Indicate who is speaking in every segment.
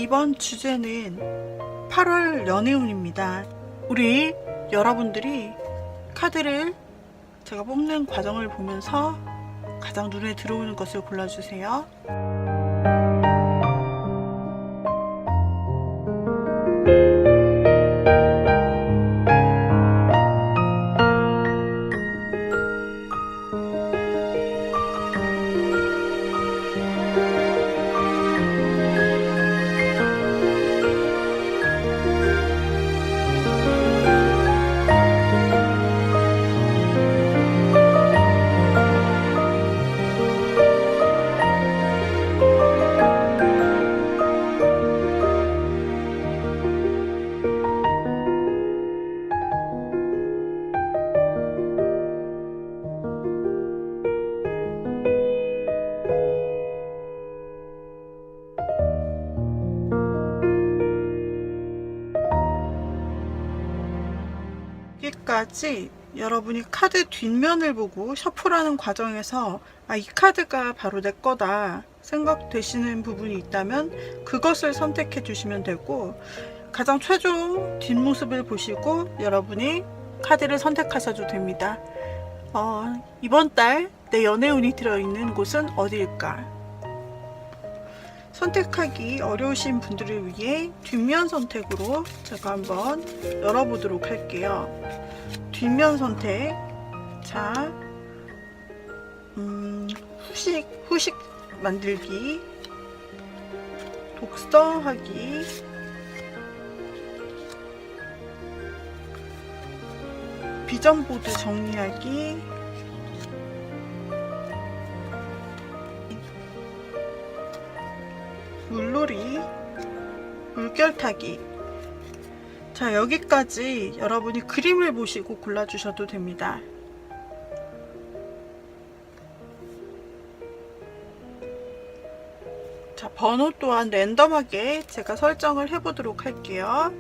Speaker 1: 이번 주제는 8월 연애운입니다. 우리 여러분들이 카드를 제가 뽑는 과정을 보면서 가장 눈에 들어오는 것을 골라주세요. 여기까지 여러분이 카드 뒷면을 보고 셔플하는 과정에서 이 카드가 바로 내 거다 생각되시는 부분이 있다면 그것을 선택해 주시면 되고, 가장 최종 뒷모습을 보시고 여러분이 카드를 선택하셔도 됩니다. 이번 달 내 연애운이 들어있는 곳은 어디일까? 선택하기 어려우신 분들을 위해 뒷면 선택으로 제가 한번 열어보도록 할게요. 뒷면 선택. 자, 후식 만들기, 독서하기, 비전보드 정리하기, 물놀이, 물결 타기. 자, 여기까지 여러분이 그림을 보시고 골라주셔도 됩니다. 자, 번호 또한 랜덤하게 제가 설정을 해보도록 할게요.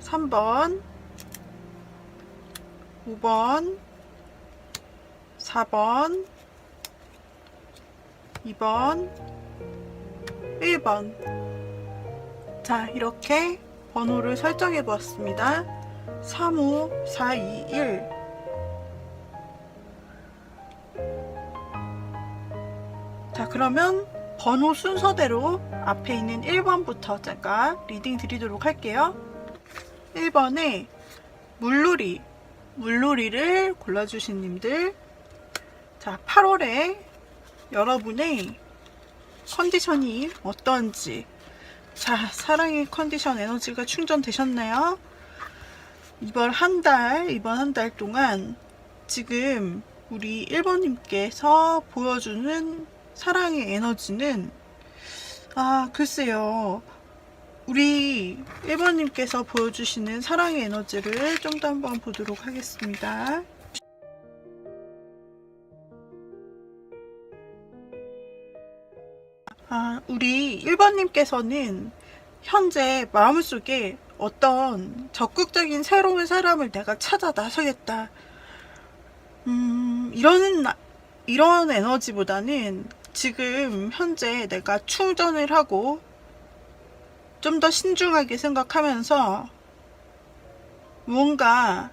Speaker 1: 3번, 5번, 4번, 2번, 1번. 자, 이렇게 번호를 설정해 보았습니다. 3, 5, 4, 2, 1. 자, 그러면 번호 순서대로 앞에 있는 1번부터 제가 리딩 드리도록 할게요. 1번에 물놀이를 골라주신 님들. 자, 8월에 여러분의 컨디션이 어떤지. 자, 사랑의 컨디션 에너지가 충전되셨나요? 이번 한 달 동안 지금 우리 1번님께서 보여주는 사랑의 에너지는, 글쎄요. 우리 1번님께서 보여주시는 사랑의 에너지를 좀 더 한번 보도록 하겠습니다. 우리 1번님께서는 현재 마음속에 어떤 적극적인 새로운 사람을 내가 찾아 나서겠다, 이런 에너지보다는 지금 현재 내가 충전을 하고 좀 더 신중하게 생각하면서 무언가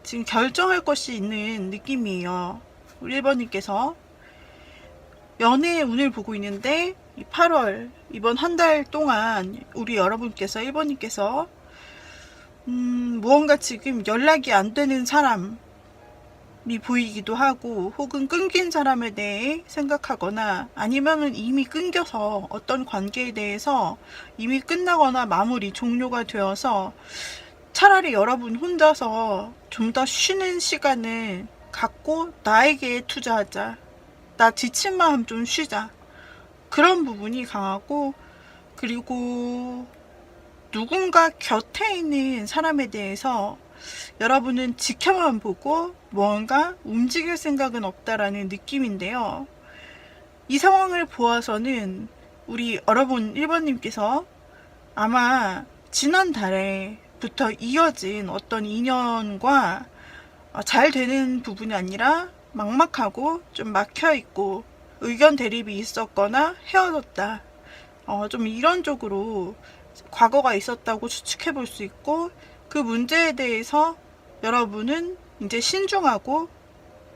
Speaker 1: 지금 결정할 것이 있는 느낌이에요. 우리 1번님께서 연애의 운을 보고 있는데, 이 8월 이번 한 달 동안 우리 여러분께서 1번님께서 무언가 지금 연락이 안 되는 사람이 보이기도 하고, 혹은 끊긴 사람에 대해 생각하거나, 아니면은 이미 끊겨서 어떤 관계에 대해서 이미 끝나거나 마무리 종료가 되어서 차라리 여러분 혼자서 좀 더 쉬는 시간을 갖고 나에게 투자하자, 나 지친 마음 좀 쉬자, 그런 부분이 강하고, 그리고 누군가 곁에 있는 사람에 대해서 여러분은 지켜만 보고 뭔가 움직일 생각은 없다라는 느낌인데요. 이 상황을 보아서는 우리 여러분 1번님께서 아마 지난달에부터 이어진 어떤 인연과 잘 되는 부분이 아니라 막막하고 좀 막혀있고 의견 대립이 있었거나 헤어졌다, 좀 이론적으로 과거가 있었다고 추측해 볼 수 있고, 그 문제에 대해서 여러분은 이제 신중하고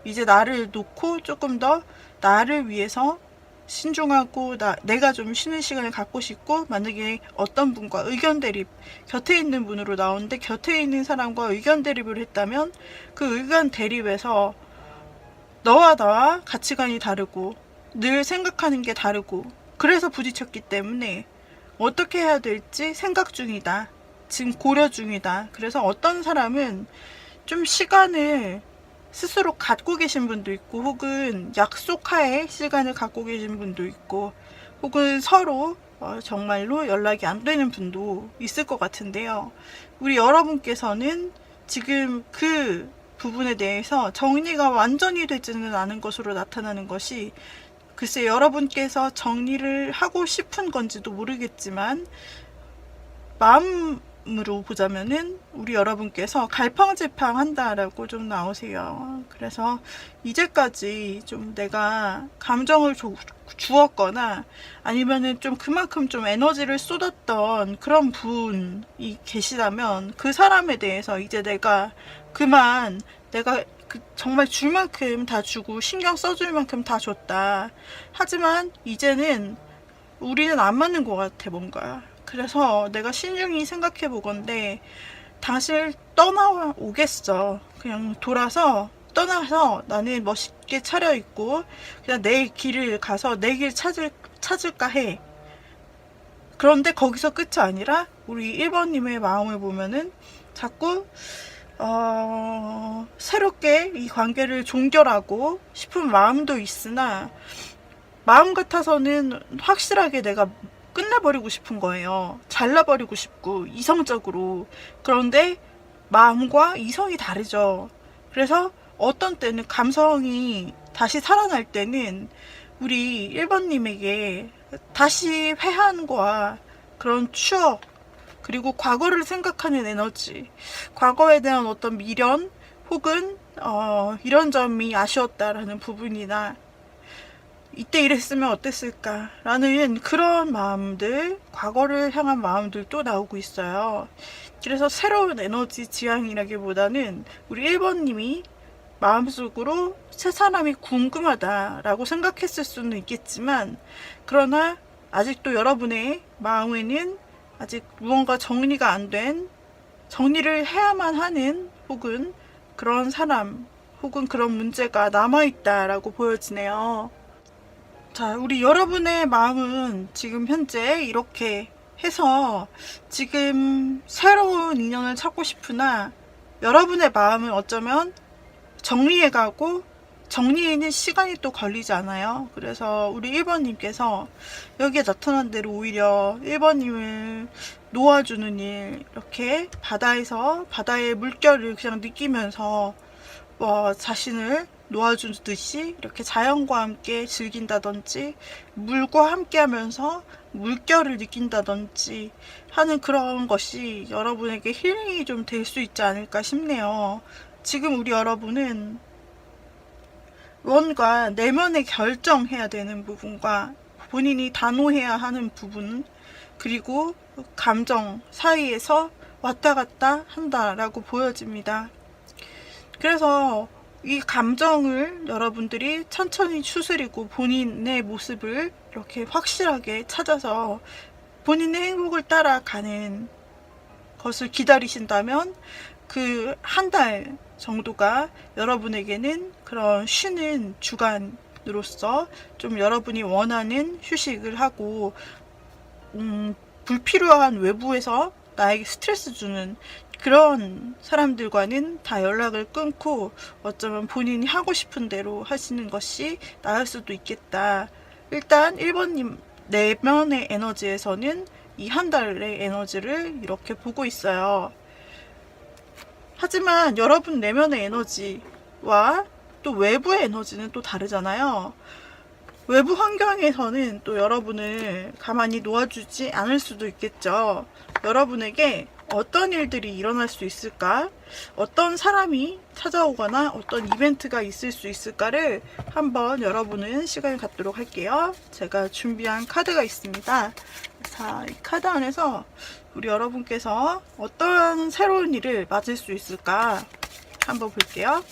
Speaker 1: 이제 나를 놓고 조금 더 나를 위해서 신중하고 내가 좀 쉬는 시간을 갖고 싶고, 만약에 어떤 분과 의견 대립, 곁에 있는 분으로 나오는데 곁에 있는 사람과 의견 대립을 했다면 그 의견 대립에서 너와 나와 가치관이 다르고 늘 생각하는 게 다르고 그래서 부딪혔기 때문에 어떻게 해야 될지 생각 중이다. 지금 고려 중이다. 그래서 어떤 사람은 좀 시간을 스스로 갖고 계신 분도 있고, 혹은 약속하에 시간을 갖고 계신 분도 있고, 혹은 서로 정말로 연락이 안 되는 분도 있을 것 같은데요. 우리 여러분께서는 지금 그 부분에 대해서 정리가 완전히 되지는 않은 것으로 나타나는 것이, 글쎄 여러분께서 정리를 하고 싶은 건지도 모르겠지만 마음으로 보자면은 우리 여러분께서 갈팡질팡한다라고 좀 나오세요. 그래서 이제까지 좀 내가 감정을 주었거나 아니면은 좀 그만큼 좀 에너지를 쏟았던 그런 분이 계시다면 그 사람에 대해서 이제 내가 정말 줄 만큼 다 주고 신경 써줄 만큼 다 줬다. 하지만 이제는 우리는 안 맞는 것 같아, 뭔가. 그래서 내가 신중히 생각해 보건데 당신을 떠나오겠어. 그냥 떠나서 나는 멋있게 차려입고 그냥 내 길을 가서 내 길 찾을까 해. 그런데 거기서 끝이 아니라 우리 1번님의 마음을 보면은 자꾸 새롭게 이 관계를 종결하고 싶은 마음도 있으나 마음 같아서는 확실하게 내가 끝내버리고 싶은 거예요. 잘라버리고 싶고 이성적으로. 그런데 마음과 이성이 다르죠. 그래서 어떤 때는 감성이 다시 살아날 때는 우리 1번님에게 다시 회한과 그런 추억, 그리고 과거를 생각하는 에너지, 과거에 대한 어떤 미련, 혹은 이런 점이 아쉬웠다라는 부분이나 이때 이랬으면 어땠을까 라는 그런 마음들, 과거를 향한 마음들도 나오고 있어요. 그래서 새로운 에너지 지향이라기보다는 우리 1번님이 마음속으로 새 사람이 궁금하다라고 생각했을 수는 있겠지만, 그러나 아직도 여러분의 마음에는 아직 무언가 정리가 안 된, 정리를 해야만 하는, 혹은 그런 사람, 혹은 그런 문제가 남아있다라고 보여지네요. 자, 우리 여러분의 마음은 지금 현재 이렇게 해서 지금 새로운 인연을 찾고 싶으나 여러분의 마음은 어쩌면 정리해가고 정리에는 시간이 또 걸리지 않아요. 그래서 우리 1번님께서 여기에 나타난 대로 오히려 1번님을 놓아주는 일, 이렇게 바다의 물결을 그냥 느끼면서 자신을 놓아주듯이 이렇게 자연과 함께 즐긴다든지, 물과 함께 하면서 물결을 느낀다든지 하는 그런 것이 여러분에게 힐링이 좀 될 수 있지 않을까 싶네요. 지금 우리 여러분은 뭔가 내면에 결정해야 되는 부분과 본인이 단호해야 하는 부분, 그리고 감정 사이에서 왔다 갔다 한다라고 보여집니다. 그래서 이 감정을 여러분들이 천천히 추스리고 본인의 모습을 이렇게 확실하게 찾아서 본인의 행복을 따라가는 것을 기다리신다면 그 한 달 정도가 여러분에게는 그런 쉬는 주간으로서 좀 여러분이 원하는 휴식을 하고, 불필요한 외부에서 나에게 스트레스 주는 그런 사람들과는 다 연락을 끊고 어쩌면 본인이 하고 싶은 대로 하시는 것이 나을 수도 있겠다. 일단 1번님 내면의 에너지에서는 이 한 달의 에너지를 이렇게 보고 있어요. 하지만 여러분 내면의 에너지와 또 외부의 에너지는 또 다르잖아요. 외부 환경에서는 또 여러분을 가만히 놓아주지 않을 수도 있겠죠. 여러분에게 어떤 일들이 일어날 수 있을까? 어떤 사람이 찾아오거나 어떤 이벤트가 있을 수 있을까를 한번 여러분은 시간을 갖도록 할게요. 제가 준비한 카드가 있습니다. 자, 이 카드 안에서 우리 여러분께서 어떤 새로운 일을 맞을 수 있을까 한번 볼게요.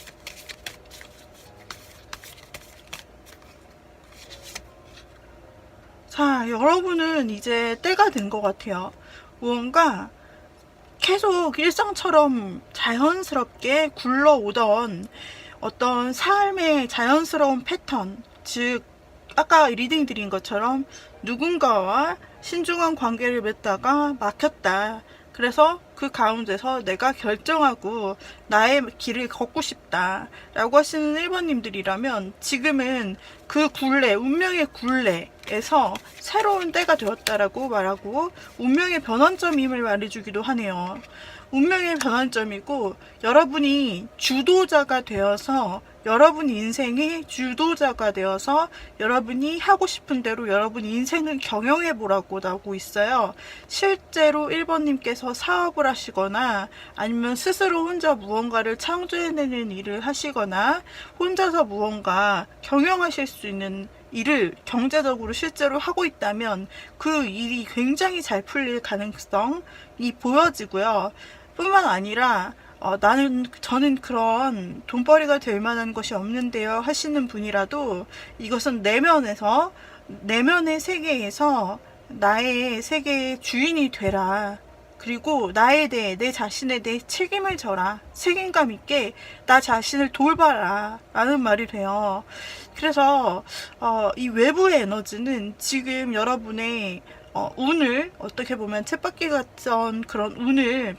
Speaker 1: 자, 여러분은 이제 때가 된 것 같아요. 무언가 계속 일상처럼 자연스럽게 굴러오던 어떤 삶의 자연스러운 패턴, 즉 아까 리딩 드린 것처럼 누군가와 신중한 관계를 맺다가 막혔다. 그래서 그 가운데서 내가 결정하고 나의 길을 걷고 싶다 라고 하시는 1번님들이라면 지금은 그 굴레, 운명의 굴레에서 새로운 때가 되었다라고 말하고 운명의 변환점임을 말해주기도 하네요. 운명의 변환점이고 여러분이 주도자가 되어서 여러분 인생의 주도자가 되어서 여러분이 하고 싶은 대로 여러분 인생을 경영해 보라고 나오고 있어요. 실제로 1번님께서 사업을 하시거나 아니면 스스로 혼자 무언가를 창조해내는 일을 하시거나 혼자서 무언가 경영하실 수 있는 일을 경제적으로 실제로 하고 있다면 그 일이 굉장히 잘 풀릴 가능성이 보여지고요. 뿐만 아니라 저는 그런 돈벌이가 될 만한 것이 없는데요 하시는 분이라도 이것은 내면의 세계에서 나의 세계의 주인이 되라. 그리고 나에 대해, 내 자신에 대해 책임을 져라. 책임감 있게 나 자신을 돌봐라 라는 말이 돼요. 그래서 이 외부의 에너지는 지금 여러분의 운을, 어떻게 보면 쳇바퀴 같은 그런 운을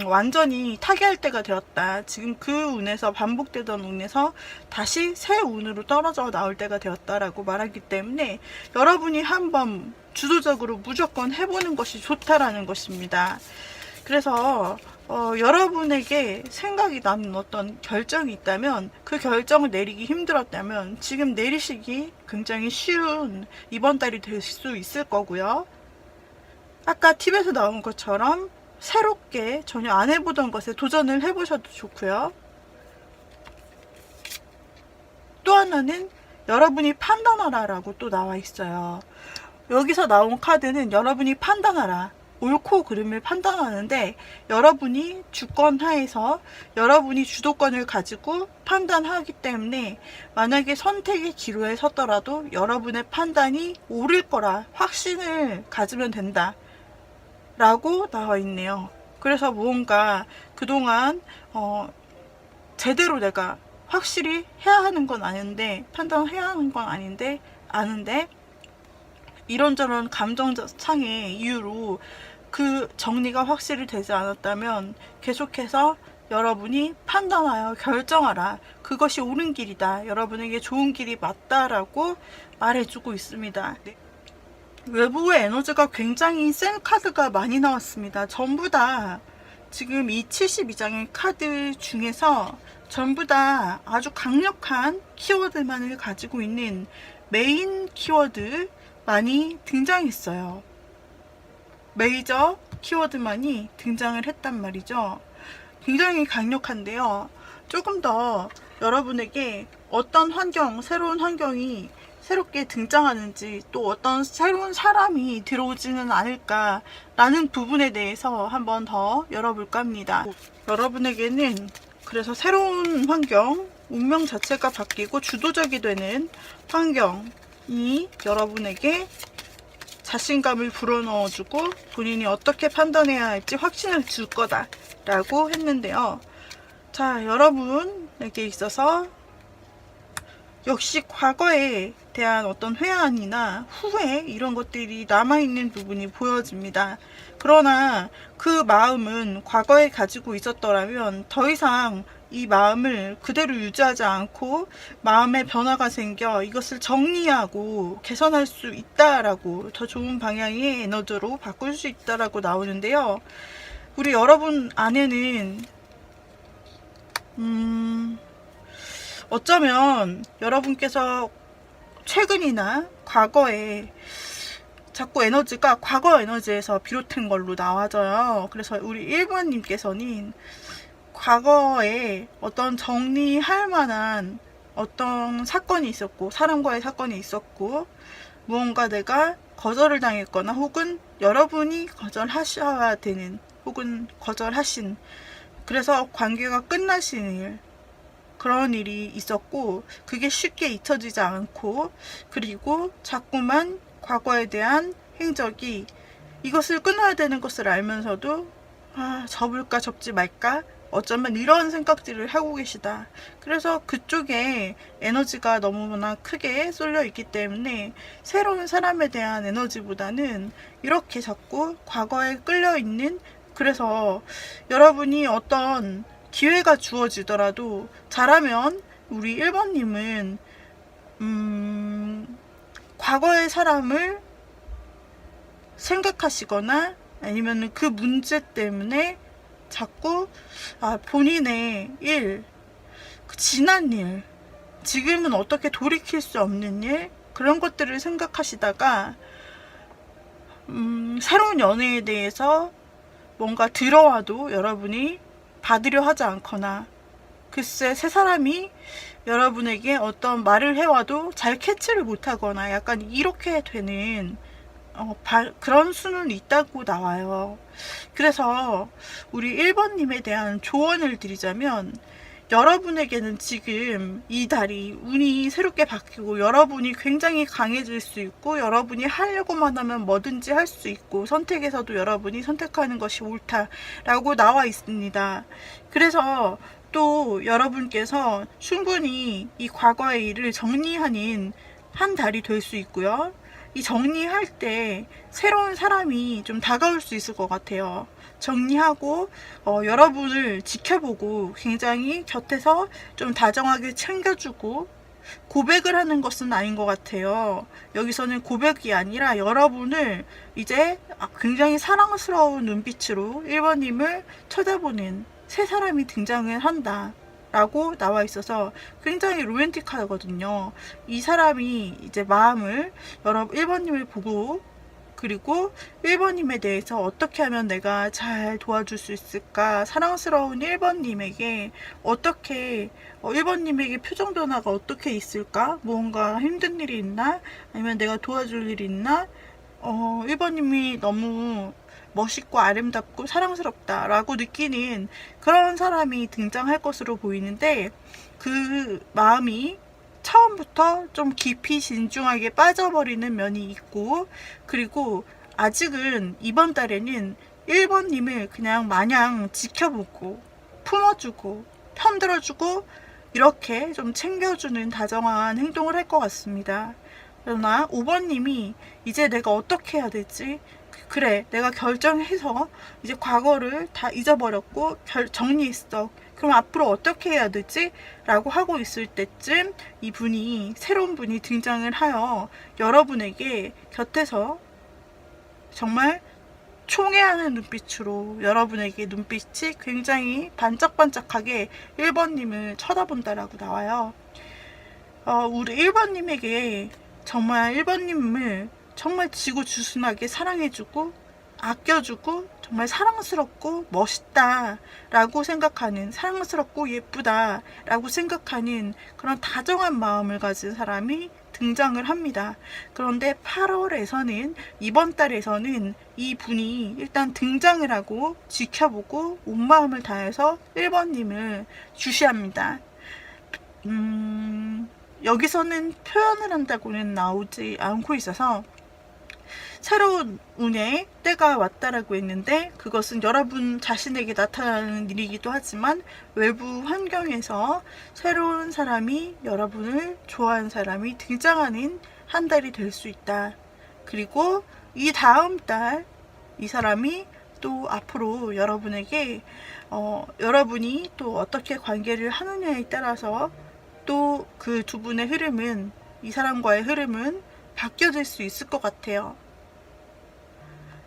Speaker 1: 완전히 타개할 때가 되었다. 지금 그 운에서, 반복되던 운에서 다시 새 운으로 떨어져 나올 때가 되었다라고 말하기 때문에 여러분이 한번 주도적으로 무조건 해보는 것이 좋다라는 것입니다. 그래서 여러분에게 생각이 나는 어떤 결정이 있다면, 그 결정을 내리기 힘들었다면 지금 내리시기 굉장히 쉬운 이번 달이 될 수 있을 거고요. 아까 팁에서 나온 것처럼 새롭게 전혀 안 해보던 것에 도전을 해보셔도 좋고요. 또 하나는 여러분이 판단하라 라고 또 나와 있어요. 여기서 나온 카드는 여러분이 판단하라, 옳고 그름을 판단하는데 여러분이 주권 하에서 여러분이 주도권을 가지고 판단하기 때문에 만약에 선택의 기로에 섰더라도 여러분의 판단이 옳을 거라 확신을 가지면 된다 라고 나와 있네요. 그래서 무언가 그동안 제대로 내가 확실히 해야 하는 건 아닌데, 판단을 해야 하는 건 아닌데 아는데 이런저런 감정상의 이유로 그 정리가 확실히 되지 않았다면 계속해서 여러분이 판단하여 결정하라. 그것이 옳은 길이다. 여러분에게 좋은 길이 맞다라고 말해주고 있습니다. 네. 외부의 에너지가 굉장히 센 카드가 많이 나왔습니다. 전부 다 지금 이 72장의 카드 중에서 전부 다 아주 강력한 키워드만을 가지고 있는 메인 키워드만이 등장했어요. 메이저 키워드만이 등장을 했단 말이죠. 굉장히 강력한데요. 조금 더 여러분에게 어떤 환경, 새로운 환경이 새롭게 등장하는지, 또 어떤 새로운 사람이 들어오지는 않을까라는 부분에 대해서 한번 더 열어볼까 합니다. 여러분에게는 그래서 새로운 환경, 운명 자체가 바뀌고 주도적이 되는 환경이 여러분에게 자신감을 불어넣어주고 본인이 어떻게 판단해야 할지 확신을 줄 거다라고 했는데요. 자, 여러분에게 있어서 역시 과거에 대한 어떤 회한이나 후회, 이런 것들이 남아있는 부분이 보여집니다. 그러나 그 마음은 과거에 가지고 있었더라면 더 이상 이 마음을 그대로 유지하지 않고 마음의 변화가 생겨 이것을 정리하고 개선할 수 있다라고, 더 좋은 방향의 에너지로 바꿀 수 있다라고 나오는데요. 우리 여러분 안에는 어쩌면 여러분께서 최근이나 과거에 자꾸 에너지가 과거 에너지에서 비롯된 걸로 나와져요. 그래서 우리 1번님께서는 과거에 어떤 정리할 만한 어떤 사건이 있었고, 사람과의 사건이 있었고, 무언가 내가 거절을 당했거나 혹은 여러분이 거절하셔야 되는, 혹은 거절하신, 그래서 관계가 끝나신 일, 그런 일이 있었고, 그게 쉽게 잊혀지지 않고, 그리고 자꾸만 과거에 대한 행적이, 이것을 끊어야 되는 것을 알면서도 접을까 접지 말까, 어쩌면 이런 생각들을 하고 계시다. 그래서 그쪽에 에너지가 너무나 크게 쏠려 있기 때문에 새로운 사람에 대한 에너지보다는 이렇게 자꾸 과거에 끌려 있는, 그래서 여러분이 어떤 기회가 주어지더라도 잘하면 우리 1번님은 과거의 사람을 생각하시거나 아니면 그 문제 때문에 자꾸 본인의 일, 지난 일, 지금은 어떻게 돌이킬 수 없는 일, 그런 것들을 생각하시다가 새로운 연애에 대해서 뭔가 들어와도 여러분이 받으려 하지 않거나, 글쎄 새 사람이 여러분에게 어떤 말을 해와도 잘 캐치를 못하거나 약간 이렇게 되는 그런 수는 있다고 나와요. 그래서 우리 1번님에 대한 조언을 드리자면, 여러분에게는 지금 이 달이 운이 새롭게 바뀌고 여러분이 굉장히 강해질 수 있고, 여러분이 하려고만 하면 뭐든지 할 수 있고, 선택에서도 여러분이 선택하는 것이 옳다라고 나와 있습니다. 그래서 또 여러분께서 충분히 이 과거의 일을 정리하는 한 달이 될 수 있고요. 이 정리할 때 새로운 사람이 좀 다가올 수 있을 것 같아요. 정리하고 여러분을 지켜보고 굉장히 곁에서 좀 다정하게 챙겨주고, 고백을 하는 것은 아닌 것 같아요. 여기서는 고백이 아니라 여러분을 이제 굉장히 사랑스러운 눈빛으로 1번님을 쳐다보는 새 사람이 등장을 한다 라고 나와 있어서 굉장히 로맨틱하거든요. 이 사람이 이제 마음을 1번님을 보고, 그리고 1번님에 대해서 어떻게 하면 내가 잘 도와줄 수 있을까, 사랑스러운 1번님에게 어떻게 1번님에게 표정 변화가 어떻게 있을까, 뭔가 힘든 일이 있나, 아니면 내가 도와줄 일이 있나, 1번님이 너무 멋있고 아름답고 사랑스럽다 라고 느끼는 그런 사람이 등장할 것으로 보이는데, 그 마음이 처음부터 좀 깊이 진중하게 빠져버리는 면이 있고, 그리고 아직은 이번 달에는 1번님을 그냥 마냥 지켜보고 품어주고 편들어주고 이렇게 좀 챙겨주는 다정한 행동을 할 것 같습니다. 그러나 5번님이 이제 내가 어떻게 해야 되지? 그래, 내가 결정해서 이제 과거를 다 잊어버렸고 정리했어. 그럼 앞으로 어떻게 해야 되지? 라고 하고 있을 때쯤 이분이, 새로운 분이 등장을 하여 여러분에게 곁에서 정말 총애하는 눈빛으로, 여러분에게 눈빛이 굉장히 반짝반짝하게 1번님을 쳐다본다라고 나와요. 우리 1번님에게 정말 1번님을 정말 지고지순하게 사랑해주고 아껴주고 정말 사랑스럽고 멋있다 라고 생각하는, 사랑스럽고 예쁘다 라고 생각하는 그런 다정한 마음을 가진 사람이 등장을 합니다. 그런데 8월에서는, 이번 달에서는 이 분이 일단 등장을 하고 지켜보고 온 마음을 다해서 1번님을 주시합니다. 여기서는 표현을 한다고는 나오지 않고 있어서 새로운 운의 때가 왔다라고 했는데, 그것은 여러분 자신에게 나타나는 일이기도 하지만 외부 환경에서 새로운 사람이, 여러분을 좋아하는 사람이 등장하는 한 달이 될 수 있다. 그리고 이 다음 달 이 사람이 또 앞으로 여러분에게 여러분이 또 어떻게 관계를 하느냐에 따라서 또 그 두 분의 흐름은, 이 사람과의 흐름은 바뀌어질 수 있을 것 같아요.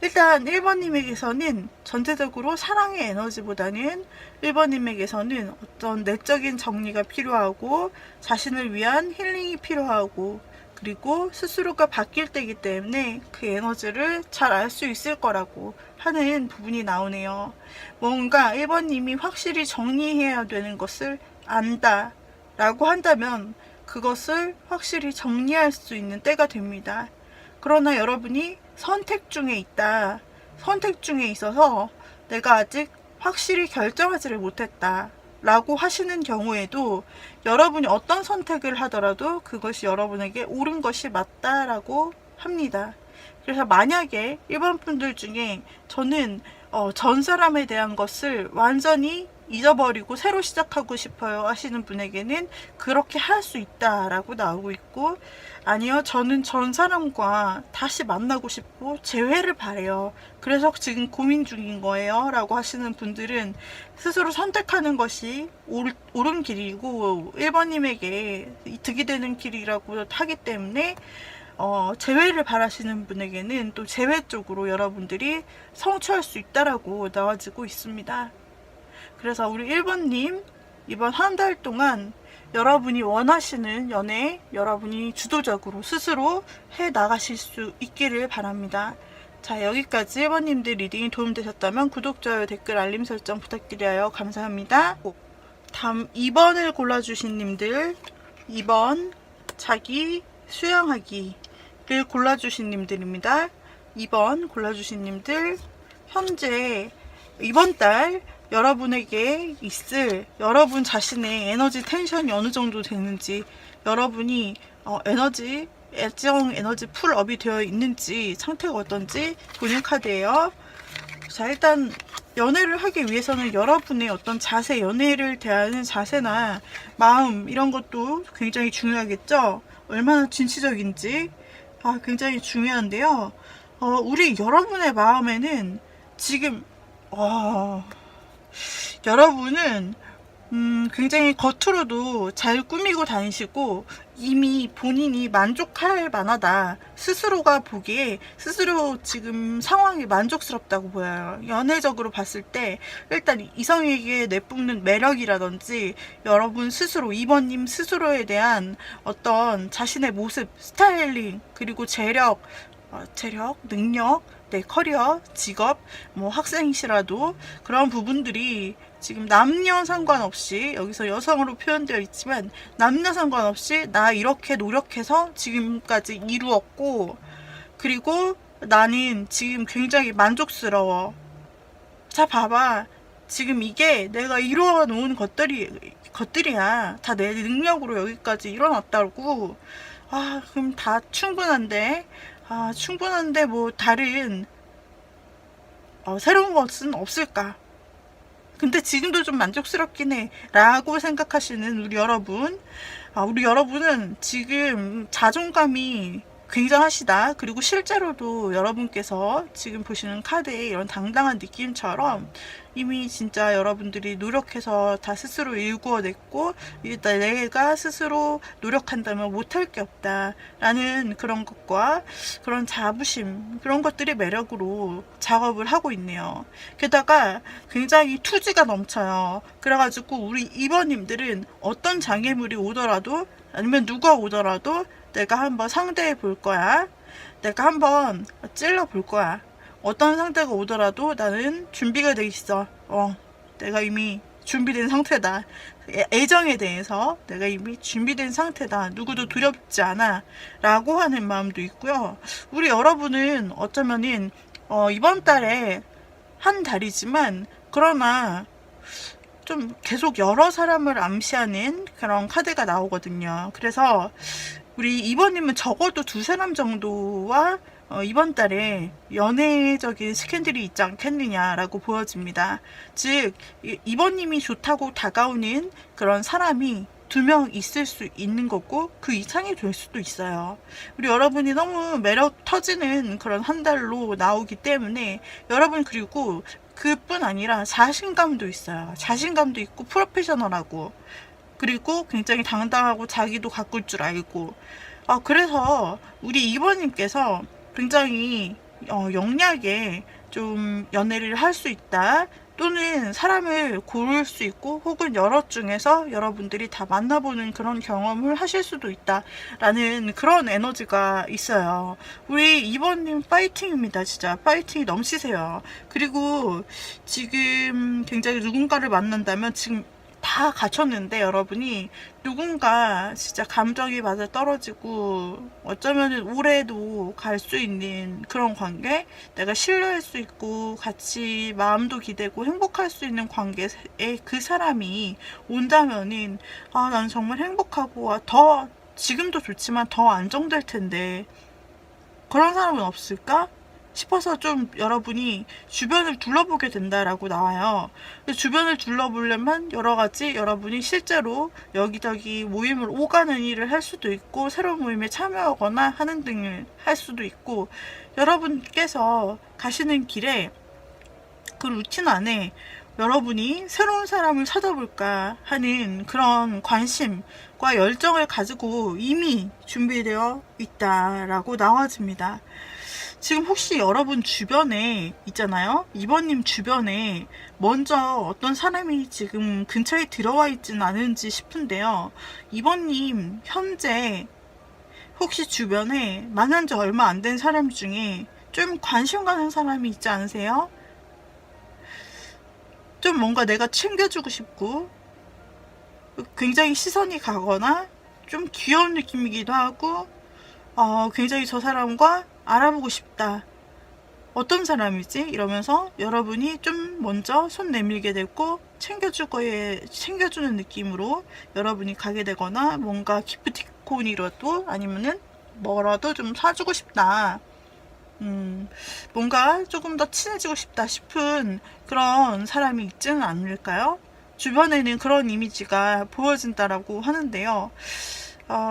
Speaker 1: 일단 1번님에게서는 전체적으로 사랑의 에너지보다는 1번님에게서는 어떤 내적인 정리가 필요하고 자신을 위한 힐링이 필요하고, 그리고 스스로가 바뀔 때이기 때문에 그 에너지를 잘 알 수 있을 거라고 하는 부분이 나오네요. 뭔가 1번님이 확실히 정리해야 되는 것을 안다 라고 한다면 그것을 확실히 정리할 수 있는 때가 됩니다. 그러나 여러분이 선택 중에 있다. 선택 중에 있어서 내가 아직 확실히 결정하지를 못했다 라고 하시는 경우에도 여러분이 어떤 선택을 하더라도 그것이 여러분에게 옳은 것이 맞다라고 합니다. 그래서 만약에 1번 분들 중에 저는 전 사람에 대한 것을 완전히 잊어버리고 새로 시작하고 싶어요 하시는 분에게는 그렇게 할 수 있다라고 나오고 있고, 아니요 저는 전 사람과 다시 만나고 싶고 재회를 바래요, 그래서 지금 고민 중인 거예요 라고 하시는 분들은 스스로 선택하는 것이 옳은 길이고 1번님에게 득이 되는 길이라고 하기 때문에 재회를 바라시는 분에게는 또 재회 쪽으로 여러분들이 성취할 수 있다라고 나와지고 있습니다. 그래서 우리 1번님 이번 한 달 동안 여러분이 원하시는 연애 여러분이 주도적으로 스스로 해 나가실 수 있기를 바랍니다. 자, 여기까지 1번님들 리딩이 도움되셨다면 구독, 좋아요, 댓글, 알림 설정 부탁드려요. 감사합니다. 다음 2번을 골라주신 님들, 2번 자기 수양하기를 골라주신 님들입니다. 2번 골라주신 님들, 현재 이번 달 여러분에게 있을 여러분 자신의 에너지 텐션이 어느 정도 되는지, 여러분이 애정 에너지 풀업이 되어 있는지, 상태가 어떤지 보는 카드예요. 자, 일단 연애를 하기 위해서는 여러분의 어떤 자세, 연애를 대하는 자세나 마음 이런 것도 굉장히 중요하겠죠. 얼마나 진취적인지 굉장히 중요한데요. 우리 여러분의 마음에는 지금 여러분은 굉장히 겉으로도 잘 꾸미고 다니시고 이미 본인이 만족할 만하다, 스스로가 보기에 스스로 지금 상황이 만족스럽다고 보여요. 연애적으로 봤을 때 일단 이성에게 내뿜는 매력이라든지 여러분 스스로, 2번님 스스로에 대한 어떤 자신의 모습, 스타일링, 그리고 재력, 능력, 내 커리어, 직업, 뭐 학생이시라도 그런 부분들이 지금 남녀 상관없이, 여기서 여성으로 표현되어 있지만 남녀 상관없이 나 이렇게 노력해서 지금까지 이루었고, 그리고 나는 지금 굉장히 만족스러워. 자, 봐봐. 지금 이게 내가 이루어 놓은 것들이야. 다 내 능력으로 여기까지 일어났다고. 그럼 다 충분한데. 충분한데 뭐 다른 새로운 것은 없을까? 근데 지금도 좀 만족스럽긴 해 라고 생각하시는 우리 여러분, 우리 여러분은 지금 자존감이 굉장하시다. 그리고 실제로도 여러분께서 지금 보시는 카드의 이런 당당한 느낌처럼 이미 진짜 여러분들이 노력해서 다 스스로 일구어냈고, 일단 내가 스스로 노력한다면 못할 게 없다 라는 그런 것과 그런 자부심, 그런 것들이 매력으로 작업을 하고 있네요. 게다가 굉장히 투지가 넘쳐요. 그래가지고 우리 2번님들은 어떤 장애물이 오더라도, 아니면 누가 오더라도 내가 한번 상대해 볼 거야. 내가 한번 찔러 볼 거야. 어떤 상태가 오더라도 나는 준비가 돼 있어. 내가 이미 준비된 상태다. 애정에 대해서 내가 이미 준비된 상태다. 누구도 두렵지 않아. 라고 하는 마음도 있고요. 우리 여러분은 어쩌면은 이번 달에 한 달이지만 그러나 좀 계속 여러 사람을 암시하는 그런 카드가 나오거든요. 그래서 우리 2번님은 적어도 2사람 정도와 이번 달에 연애적인 스캔들이 있지 않겠느냐라고 보여집니다. 즉 2번님이 좋다고 다가오는 그런 사람이 2명 있을 수 있는 거고 그 이상이 될 수도 있어요. 우리 여러분이 너무 매력 터지는 그런 한 달로 나오기 때문에 여러분, 그리고 그뿐 아니라 자신감도 있어요. 자신감도 있고 프로페셔널하고, 그리고 굉장히 당당하고 자기도 가꿀 줄 알고. 그래서 우리 2번님께서 굉장히 영리하게 좀 연애를 할 수 있다 또는 사람을 고를 수 있고 혹은 여럿 중에서 여러분들이 다 만나보는 그런 경험을 하실 수도 있다라는 그런 에너지가 있어요. 우리 2번님 파이팅입니다. 진짜 파이팅이 넘치세요. 그리고 지금 굉장히 누군가를 만난다면 지금 다 갖췄는데 여러분이 누군가 진짜 감정이 맞아 떨어지고 어쩌면 오래도 갈 수 있는 그런 관계, 내가 신뢰할 수 있고 같이 마음도 기대고 행복할 수 있는 관계에 그 사람이 온다면은 난 정말 행복하고 더 지금도 좋지만 더 안정될 텐데 그런 사람은 없을까? 싶어서 좀 여러분이 주변을 둘러보게 된다라고 나와요. 주변을 둘러보려면 여러 가지 여러분이 실제로 여기저기 모임을 오가는 일을 할 수도 있고 새로운 모임에 참여하거나 하는 등을 할 수도 있고 여러분께서 가시는 길에 그 루틴 안에 여러분이 새로운 사람을 찾아볼까 하는 그런 관심과 열정을 가지고 이미 준비되어 있다라고 나와집니다. 지금 혹시 여러분 주변에 있잖아요. 2번님 주변에 먼저 어떤 사람이 지금 근처에 들어와 있지는 않은지 싶은데요. 2번님 현재 혹시 주변에 만난 지 얼마 안 된 사람 중에 좀 관심 가는 사람이 있지 않으세요? 좀 뭔가 내가 챙겨주고 싶고 굉장히 시선이 가거나 좀 귀여운 느낌이기도 하고 굉장히 저 사람과 알아보고 싶다. 어떤 사람이지? 이러면서 여러분이 좀 먼저 손 내밀게 되고 챙겨주는 느낌으로 여러분이 가게 되거나 뭔가 기프티콘이라도 아니면은 뭐라도 좀 사주고 싶다. 뭔가 조금 더 친해지고 싶다 싶은 그런 사람이 있지는 않을까요? 주변에는 그런 이미지가 보여진다라고 하는데요.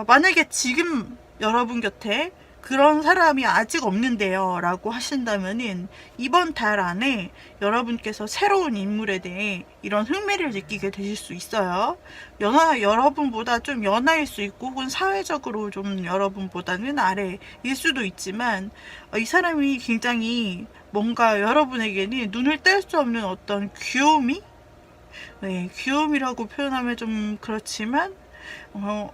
Speaker 1: 만약에 지금 여러분 곁에 그런 사람이 아직 없는데요 라고 하신다면은 이번 달 안에 여러분께서 새로운 인물에 대해 이런 흥미를 느끼게 되실 수 있어요. 여러분보다 좀 연하일 수 있고 혹은 사회적으로 좀 여러분보다는 아래일 수도 있지만 이 사람이 굉장히 뭔가 여러분에게는 눈을 뗄 수 없는 어떤 귀요미? 네, 귀요미라고 표현하면 좀 그렇지만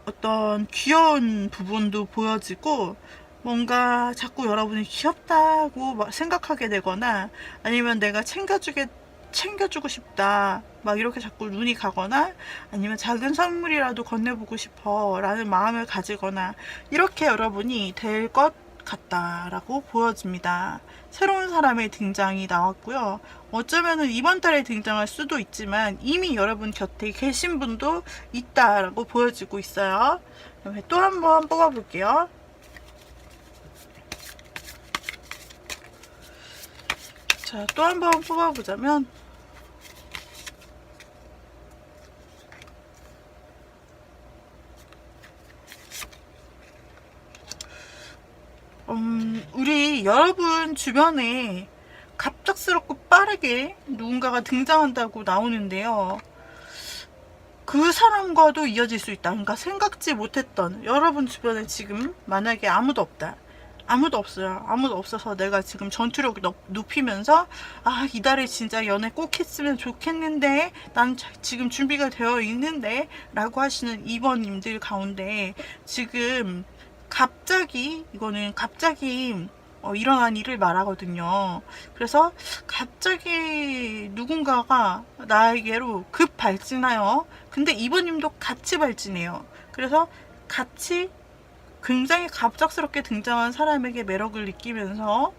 Speaker 1: 어떤 귀여운 부분도 보여지고 뭔가 자꾸 여러분이 귀엽다고 생각하게 되거나 아니면 내가 챙겨주고 싶다 막 이렇게 자꾸 눈이 가거나 아니면 작은 선물이라도 건네보고 싶어 라는 마음을 가지거나 이렇게 여러분이 될 것 같다라고 보여집니다. 새로운 사람의 등장이 나왔고요. 어쩌면은 이번 달에 등장할 수도 있지만 이미 여러분 곁에 계신 분도 있다라고 보여지고 있어요. 또 한번 뽑아볼게요. 자, 또 한 번 뽑아보자면 우리 여러분 주변에 갑작스럽고 빠르게 누군가가 등장한다고 나오는데요. 그 사람과도 이어질 수 있다. 그러니까 생각지 못했던 여러분 주변에 지금 만약에 아무도 없다. 아무도 없어요. 아무도 없어서 내가 지금 전투력을 높이면서 이달에 진짜 연애 꼭 했으면 좋겠는데 난 지금 준비가 되어 있는데 라고 하시는 2번님들 가운데 지금 이거는 갑자기 일어난 일을 말하거든요. 그래서 갑자기 누군가가 나에게로 급 발진하여 근데 2번님도 같이 발진해요. 그래서 같이 굉장히 갑작스럽게 등장한 사람에게 매력을 느끼면서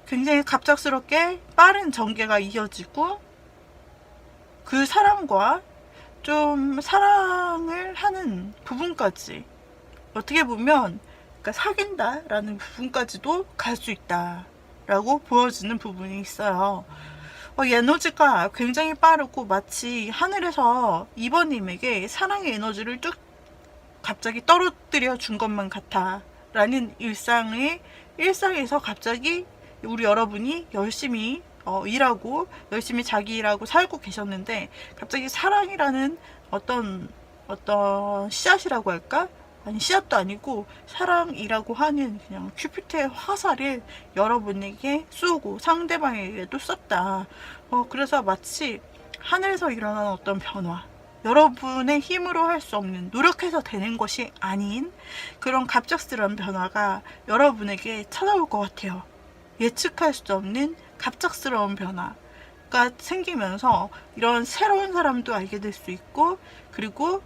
Speaker 1: 굉장히 갑작스럽게 빠른 전개가 이어지고 그 사람과 좀 사랑을 하는 부분까지 어떻게 보면 그러니까 사귄다라는 부분까지도 갈 수 있다라고 보여지는 부분이 있어요. 에너지가 굉장히 빠르고 마치 하늘에서 2번님에게 사랑의 에너지를 쭉 갑자기 떨어뜨려 준 것만 같아 라는 일상에서 갑자기 우리 여러분이 열심히 일하고 열심히 자기 일하고 살고 계셨는데 갑자기 사랑이라는 어떤 씨앗이라고 할까? 아니 씨앗도 아니고 사랑이라고 하는 그냥 큐피트의 화살을 여러분에게 쏘고 상대방에게도 쐈다. 그래서 마치 하늘에서 일어난 어떤 변화, 여러분의 힘으로 할 수 없는, 노력해서 되는 것이 아닌 그런 갑작스러운 변화가 여러분에게 찾아올 것 같아요. 예측할 수 없는 갑작스러운 변화가 생기면서 이런 새로운 사람도 알게 될 수 있고, 그리고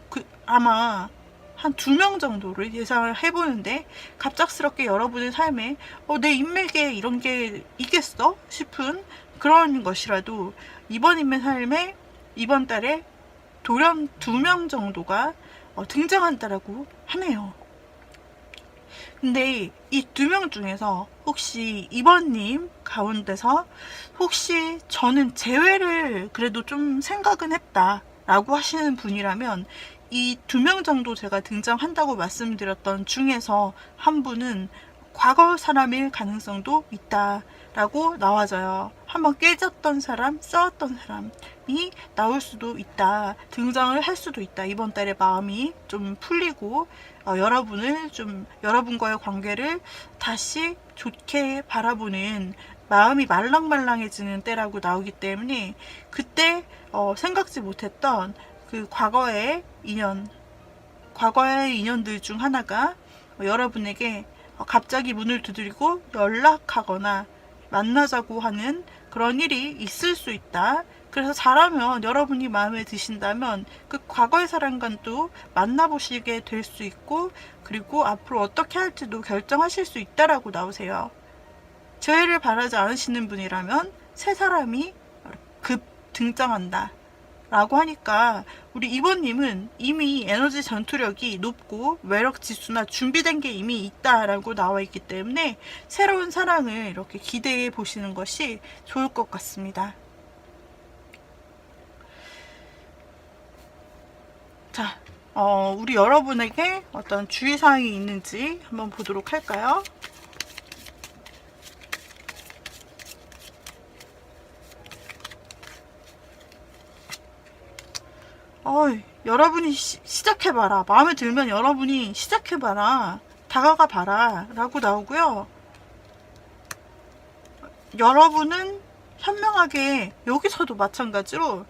Speaker 1: 아마 한 2명 정도를 예상을 해보는데, 갑작스럽게 여러분의 삶에 내 인맥에 이런 게 있겠어? 싶은 그런 것이라도 이번 인맥 삶에 이번 달에 돌연 2명 정도가 등장한다라고 하네요. 근데 이 2명 중에서 혹시 이번님 가운데서 혹시 저는 재회를 그래도 좀 생각은 했다 라고 하시는 분이라면, 이 2명 정도 제가 등장한다고 말씀드렸던 중에서 한 분은 과거 사람일 가능성도 있다 라고 나와져요. 한번 깨졌던 사람, 싸웠던 사람이 나올 수도 있다, 등장을 할 수도 있다. 이번 달에 마음이 좀 풀리고 여러분과의 관계를 다시 좋게 바라보는 마음이 말랑말랑해지는 때라고 나오기 때문에, 그때 생각지 못했던 그 과거의 인연들 중 하나가 여러분에게 갑자기 문을 두드리고 연락하거나 만나자고 하는 그런 일이 있을 수 있다. 그래서 잘하면, 여러분이 마음에 드신다면 그 과거의 사람과도 만나보시게 될 수 있고, 그리고 앞으로 어떻게 할지도 결정하실 수 있다라고 나오세요. 재회를 바라지 않으시는 분이라면 새 사람이 급 등장한다 라고 하니까, 우리 이번님은 이미 에너지 전투력이 높고 매력 지수나 준비된 게 이미 있다라고 나와 있기 때문에 새로운 사랑을 이렇게 기대해 보시는 것이 좋을 것 같습니다. 자, 우리 여러분에게 어떤 주의사항이 있는지 한번 보도록 할까요? 여러분이 시작해봐라. 마음에 들면 여러분이 시작해봐라. 다가가봐라 라고 나오고요. 여러분은 현명하게, 여기서도 마찬가지로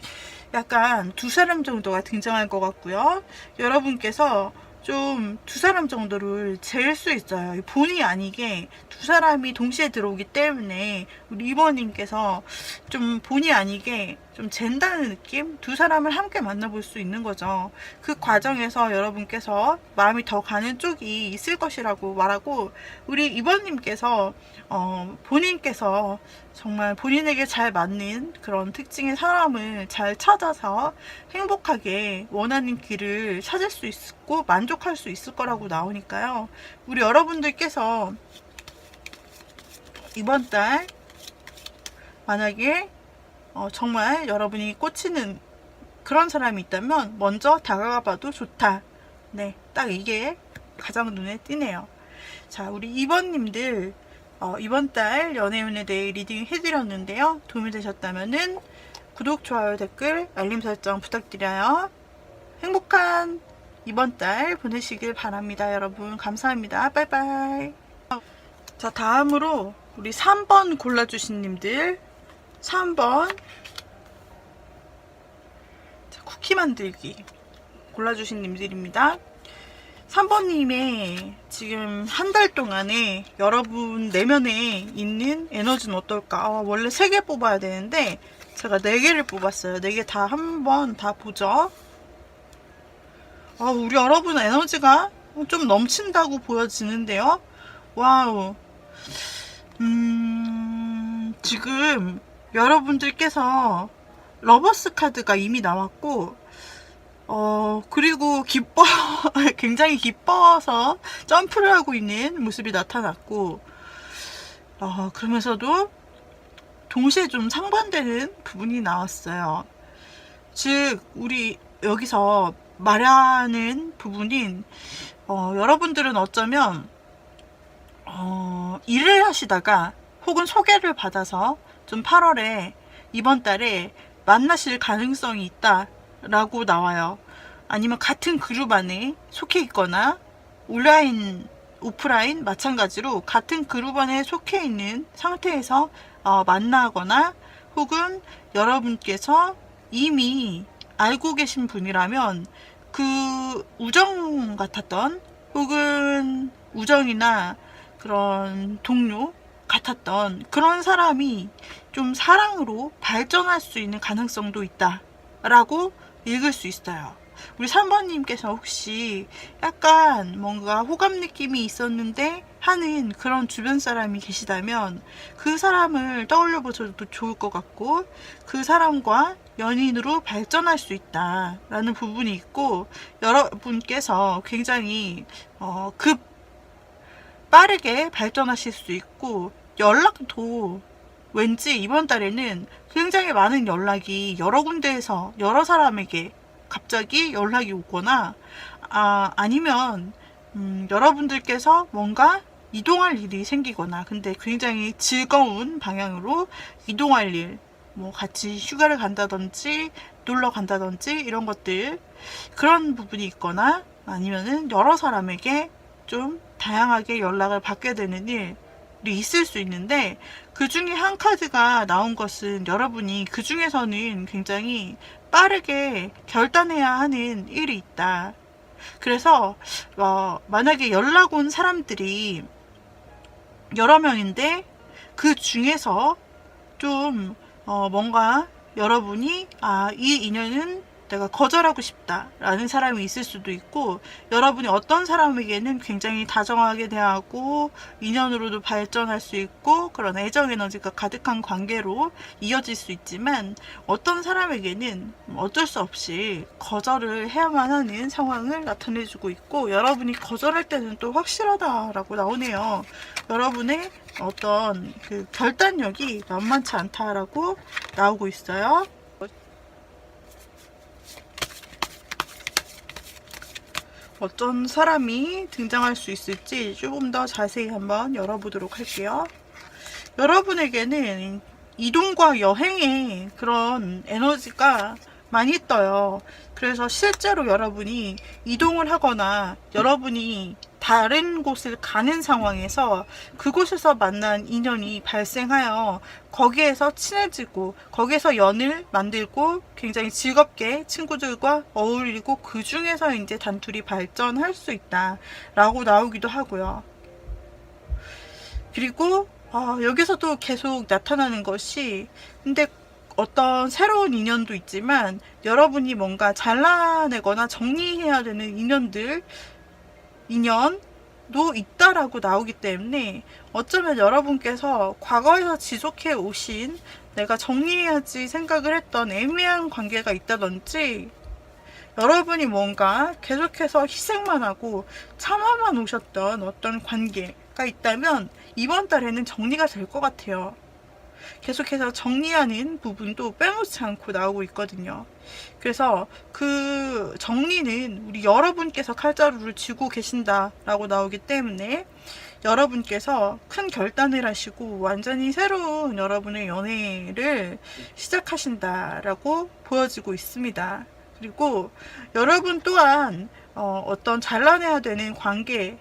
Speaker 1: 약간 2사람 정도가 등장할 것 같고요. 여러분께서 좀 2사람 정도를 잴 수 있어요. 본의 아니게 2사람이 동시에 들어오기 때문에 우리 이번님께서 좀 본의 아니게 좀 잰다는 느낌? 2사람을 함께 만나볼 수 있는 거죠. 그 과정에서 여러분께서 마음이 더 가는 쪽이 있을 것이라고 말하고, 우리 이번님께서 본인께서 정말 본인에게 잘 맞는 그런 특징의 사람을 잘 찾아서 행복하게 원하는 길을 찾을 수 있고 만족할 수 있을 거라고 나오니까요. 우리 여러분들께서 이번 달 만약에 정말 여러분이 꽂히는 그런 사람이 있다면 먼저 다가가 봐도 좋다. 네, 딱 이게 가장 눈에 띄네요. 자, 우리 2번님들 이번 달 연애운에 대해 리딩 해드렸는데요. 도움이 되셨다면은 구독, 좋아요, 댓글, 알림 설정 부탁드려요. 행복한 이번 달 보내시길 바랍니다. 여러분 감사합니다. 빠이빠이. 자, 다음으로 우리 3번 골라주신 님들, 3번 쿠키 만들기 골라주신 님들입니다. 3번님의 지금 한 달 동안에 여러분 내면에 있는 에너지는 어떨까? 원래 3개 뽑아야 되는데 제가 4개를 뽑았어요. 4개 다 한번 다 보죠. 우리 여러분 에너지가 좀 넘친다고 보여지는데요. 와우. 지금 여러분들께서 러버스 카드가 이미 나왔고, 그리고 굉장히 기뻐서 점프를 하고 있는 모습이 나타났고, 그러면서도 동시에 좀 상반되는 부분이 나왔어요. 즉, 우리 여기서 말하는 부분인, 여러분들은 어쩌면, 일을 하시다가 혹은 소개를 받아서 좀 8월에 이번 달에 만나실 가능성이 있다 라고 나와요. 아니면 같은 그룹 안에 속해 있거나 온라인, 오프라인 마찬가지로 같은 그룹 안에 속해 있는 상태에서 만나거나 혹은 여러분께서 이미 알고 계신 분이라면 그 우정 같았던 혹은 우정이나 그런 동료 같았던 그런 사람이 좀 사랑으로 발전할 수 있는 가능성도 있다 라고 읽을 수 있어요. 우리 3번님께서 혹시 약간 뭔가 호감 느낌이 있었는데 하는 그런 주변 사람이 계시다면 그 사람을 떠올려 보셔도 좋을 것 같고, 그 사람과 연인으로 발전할 수 있다 라는 부분이 있고, 여러분께서 굉장히 빠르게 발전하실 수 있고, 연락도 왠지 이번 달에는 굉장히 많은 연락이 여러 군데에서 여러 사람에게 갑자기 연락이 오거나 아니면 여러분들께서 뭔가 이동할 일이 생기거나, 근데 굉장히 즐거운 방향으로 이동할 일, 뭐 같이 휴가를 간다든지 놀러 간다든지 이런 것들, 그런 부분이 있거나 아니면은 여러 사람에게 좀 다양하게 연락을 받게 되는 일이 있을 수 있는데, 그 중에 한 카드가 나온 것은 여러분이 그 중에서는 굉장히 빠르게 결단해야 하는 일이 있다. 그래서 만약에 연락 온 사람들이 여러 명인데 그 중에서 좀 뭔가 여러분이 이 인연은 내가 거절하고 싶다 라는 사람이 있을 수도 있고, 여러분이 어떤 사람에게는 굉장히 다정하게 대하고 인연으로도 발전할 수 있고 그런 애정 에너지가 가득한 관계로 이어질 수 있지만, 어떤 사람에게는 어쩔 수 없이 거절을 해야만 하는 상황을 나타내주고 있고, 여러분이 거절할 때는 또 확실하다라고 나오네요. 여러분의 어떤 그 결단력이 만만치 않다라고 나오고 있어요. 어떤 사람이 등장할 수 있을지 조금 더 자세히 한번 열어보도록 할게요. 여러분에게는 이동과 여행의 그런 에너지가 많이 떠요. 그래서 실제로 여러분이 이동을 하거나 여러분이 다른 곳을 가는 상황에서 그곳에서 만난 인연이 발생하여 거기에서 친해지고 거기에서 연을 만들고 굉장히 즐겁게 친구들과 어울리고 그 중에서 이제 단둘이 발전할 수 있다 라고 나오기도 하고요. 그리고 여기서도 계속 나타나는 것이, 근데 어떤 새로운 인연도 있지만 여러분이 뭔가 잘라내거나 정리해야 되는 인연도 있다라고 나오기 때문에, 어쩌면 여러분께서 과거에서 지속해 오신 내가 정리해야지 생각을 했던 애매한 관계가 있다든지, 여러분이 뭔가 계속해서 희생만 하고 참아만 오셨던 어떤 관계가 있다면 이번 달에는 정리가 될 것 같아요. 계속해서 정리하는 부분도 빼놓지 않고 나오고 있거든요. 그래서 그 정리는 우리 여러분께서 칼자루를 쥐고 계신다라고 나오기 때문에, 여러분께서 큰 결단을 하시고 완전히 새로운 여러분의 연애를 시작하신다라고 보여지고 있습니다. 그리고 여러분 또한 어떤 잘라내야 되는 관계의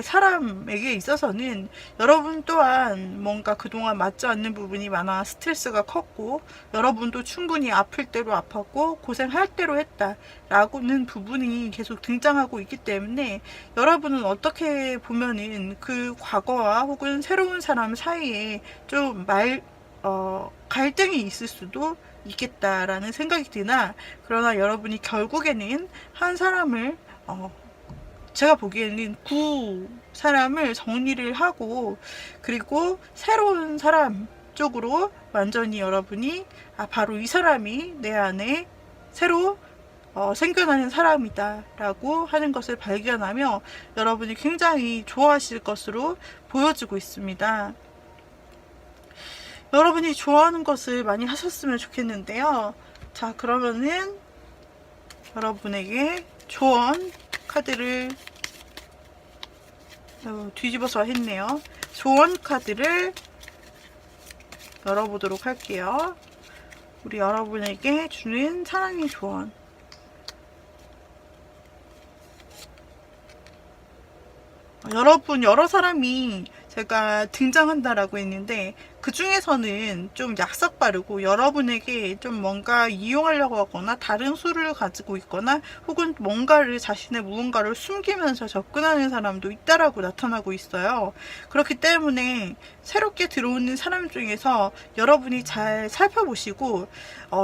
Speaker 1: 사람에게 있어서는 여러분 또한 뭔가 그동안 맞지 않는 부분이 많아 스트레스가 컸고, 여러분도 충분히 아플 대로 아팠고 고생할 대로 했다라고는 부분이 계속 등장하고 있기 때문에, 여러분은 어떻게 보면은 그 과거와 혹은 새로운 사람 사이에 좀 갈등이 있을 수도 있겠다라는 생각이 드나, 그러나 여러분이 결국에는 한 사람을 제가 보기에는 구 사람을 정리를 하고, 그리고 새로운 사람 쪽으로 완전히 여러분이 바로 이 사람이 내 안에 새로 생겨나는 사람이다 라고 하는 것을 발견하며 여러분이 굉장히 좋아하실 것으로 보여지고 있습니다. 여러분이 좋아하는 것을 많이 하셨으면 좋겠는데요. 자, 그러면은 여러분에게 조언 카드를 뒤집어서 했네요. 조언 카드를 열어보도록 할게요. 우리 여러분에게 주는 사랑의 조언. 여러분, 여러 사람이 제가 등장한다라고 했는데, 그 중에서는 좀 약삭 빠르고 여러분에게 좀 뭔가 이용하려고 하거나 다른 수를 가지고 있거나 혹은 뭔가를, 자신의 무언가를 숨기면서 접근하는 사람도 있다라고 나타나고 있어요. 그렇기 때문에 새롭게 들어오는 사람 중에서 여러분이 잘 살펴보시고,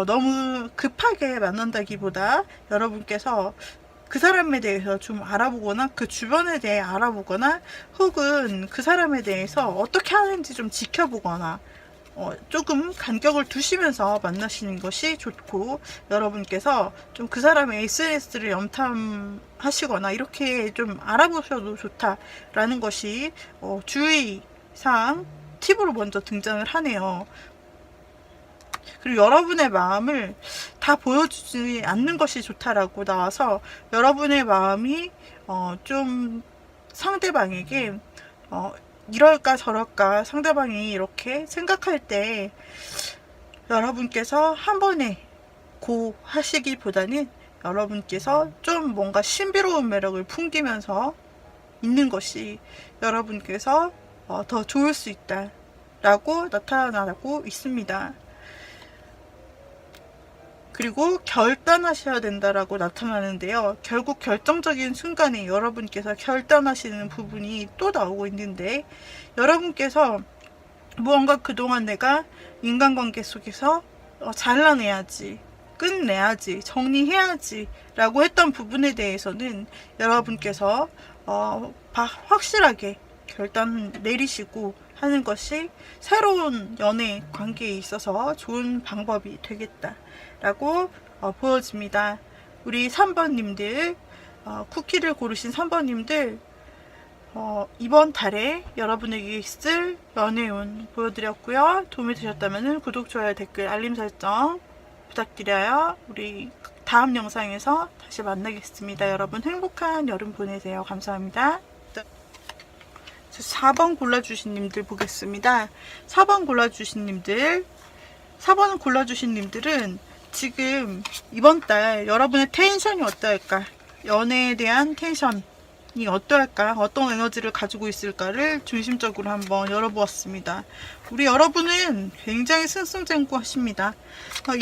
Speaker 1: 너무 급하게 만난다기보다 여러분께서 그 사람에 대해서 좀 알아보거나 그 주변에 대해 알아보거나 혹은 그 사람에 대해서 어떻게 하는지 좀 지켜보거나 조금 간격을 두시면서 만나시는 것이 좋고, 여러분께서 좀 그 사람의 SNS를 염탐하시거나 이렇게 좀 알아보셔도 좋다라는 것이 주의사항 팁으로 먼저 등장을 하네요. 그리고 여러분의 마음을 다 보여주지 않는 것이 좋다라고 나와서, 여러분의 마음이 좀 상대방에게 이럴까 저럴까 상대방이 이렇게 생각할 때 여러분께서 한 번에 고 하시기보다는 여러분께서 좀 뭔가 신비로운 매력을 풍기면서 있는 것이 여러분께서 더 좋을 수 있다 라고 나타나고 있습니다. 그리고 결단하셔야 된다라고 나타나는데요. 결국 결정적인 순간에 여러분께서 결단하시는 부분이 또 나오고 있는데, 여러분께서 무언가 그동안 내가 인간관계 속에서 잘라내야지, 끝내야지, 정리해야지 라고 했던 부분에 대해서는 여러분께서 확실하게 결단 내리시고 하는 것이 새로운 연애 관계에 있어서 좋은 방법이 되겠다 라고 보여집니다. 우리 3번님들, 쿠키를 고르신 3번님들, 이번 달에 여러분에게 있을 연애운 보여드렸고요. 도움이 되셨다면 구독, 좋아요, 댓글, 알림 설정 부탁드려요. 우리 다음 영상에서 다시 만나겠습니다. 여러분 행복한 여름 보내세요. 감사합니다. 4번 골라주신 님들 보겠습니다. 4번 골라주신 님들, 4번 골라주신 님들은 지금 이번 달 여러분의 텐션이 어떨까? 연애에 대한 텐션이 어떨까? 어떤 에너지를 가지고 있을까를 중심적으로 한번 열어보았습니다. 우리 여러분은 굉장히 승승장구하십니다.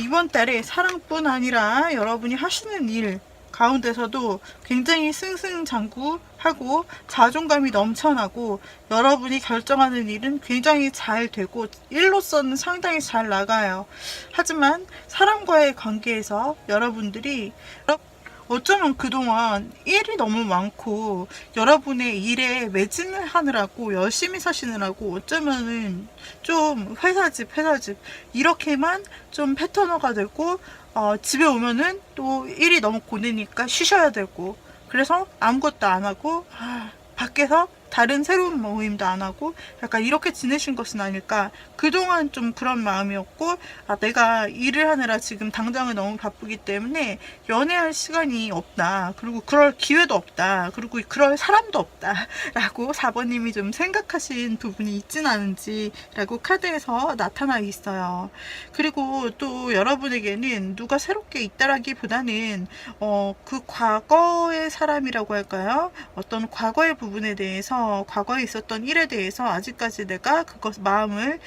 Speaker 1: 이번 달에 사랑뿐 아니라 여러분이 하시는 일 가운데서도 굉장히 승승장구하고 자존감이 넘쳐나고, 여러분이 결정하는 일은 굉장히 잘 되고 일로서는 상당히 잘 나가요. 하지만 사람과의 관계에서 여러분들이 어쩌면 그동안 일이 너무 많고 여러분의 일에 매진을 하느라고 열심히 사시느라고 어쩌면은 좀 회사집 이렇게만 좀 패턴화가 되고, 집에 오면은 또 일이 너무 고되니까 쉬셔야 되고, 그래서 아무것도 안 하고 밖에서 다른 새로운 모임도 안 하고 약간 이렇게 지내신 것은 아닐까. 그동안 좀 그런 마음이었고, 내가 일을 하느라 지금 당장은 너무 바쁘기 때문에 연애할 시간이 없다, 그리고 그럴 기회도 없다, 그리고 그럴 사람도 없다 라고 4번님이 좀 생각하신 부분이 있진 않은지 라고 카드에서 나타나 있어요. 그리고 또 여러분에게는 누가 새롭게 있다라기보다는 그 과거의 사람이라고 할까요? 어떤 과거의 부분에 대해서, 과거에 있었던 일에 대해서 아직까지 내가 그것 마음을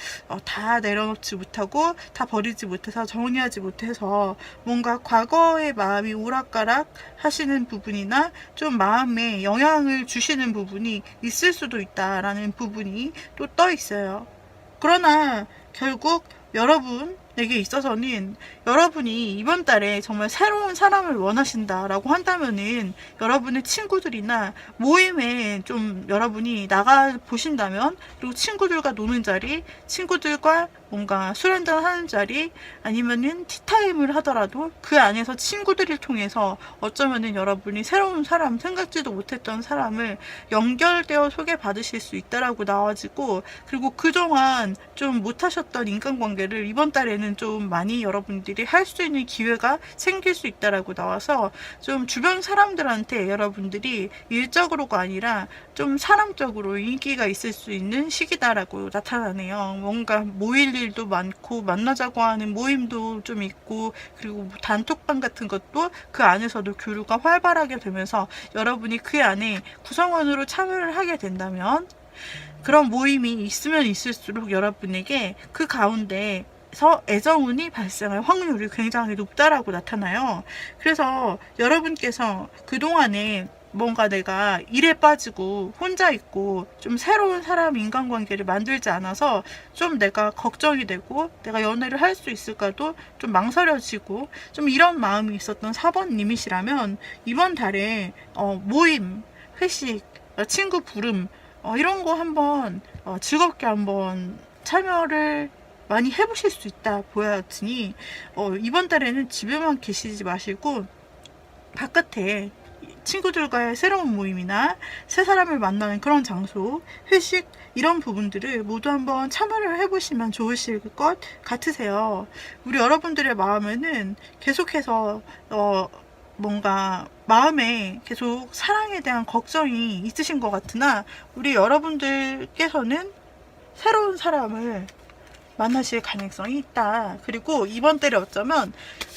Speaker 1: 다 내려놓지 못하고 다 버리지 못해서 정리하지 못해서 뭔가 과거의 마음이 오락가락 하시는 부분이나 좀 마음에 영향을 주시는 부분이 있을 수도 있다라는 부분이 또 떠 있어요. 그러나 결국 여러분에게 있어서는 여러분이 이번 달에 정말 새로운 사람을 원하신다라고 한다면은 여러분의 친구들이나 모임에 좀 여러분이 나가 보신다면, 그리고 친구들과 노는 자리, 친구들과 뭔가 술 한잔 하는 자리, 아니면은 티타임을 하더라도 그 안에서 친구들을 통해서 어쩌면은 여러분이 새로운 사람, 생각지도 못했던 사람을 연결되어 소개받으실 수 있다라고 나와지고, 그리고 그동안 좀 못하셨던 인간관계를 이번 달에는 다음에는 좀 많이 여러분들이 할 수 있는 기회가 생길 수 있다라고 나와서 좀 주변 사람들한테 여러분들이 일적으로가 아니라 좀 사람적으로 인기가 있을 수 있는 시기다라고 나타나네요. 뭔가 모일 일도 많고 만나자고 하는 모임도 좀 있고, 그리고 뭐 단톡방 같은 것도 그 안에서도 교류가 활발하게 되면서 여러분이 그 안에 구성원으로 참여를 하게 된다면 그런 모임이 있으면 있을수록 여러분에게 그 가운데서 애정운이 발생할 확률이 굉장히 높다라고 나타나요. 그래서 여러분께서 그동안에 뭔가 내가 일에 빠지고 혼자 있고 좀 새로운 사람 인간관계를 만들지 않아서 좀 내가 걱정이 되고 내가 연애를 할 수 있을까도 좀 망설여지고 좀 이런 마음이 있었던 4번님이시라면 이번 달에 모임, 회식, 친구 부름 이런 거 한번 즐겁게 한번 참여를 많이 해보실 수 있다 보였으니 이번 달에는 집에만 계시지 마시고 바깥에 친구들과의 새로운 모임이나 새 사람을 만나는 그런 장소, 회식 이런 부분들을 모두 한번 참여를 해보시면 좋으실 것 같으세요. 우리 여러분들의 마음에는 계속해서 뭔가 마음에 계속 사랑에 대한 걱정이 있으신 것 같으나 우리 여러분들께서는 새로운 사람을 만나실 가능성이 있다. 그리고 이번 달에 어쩌면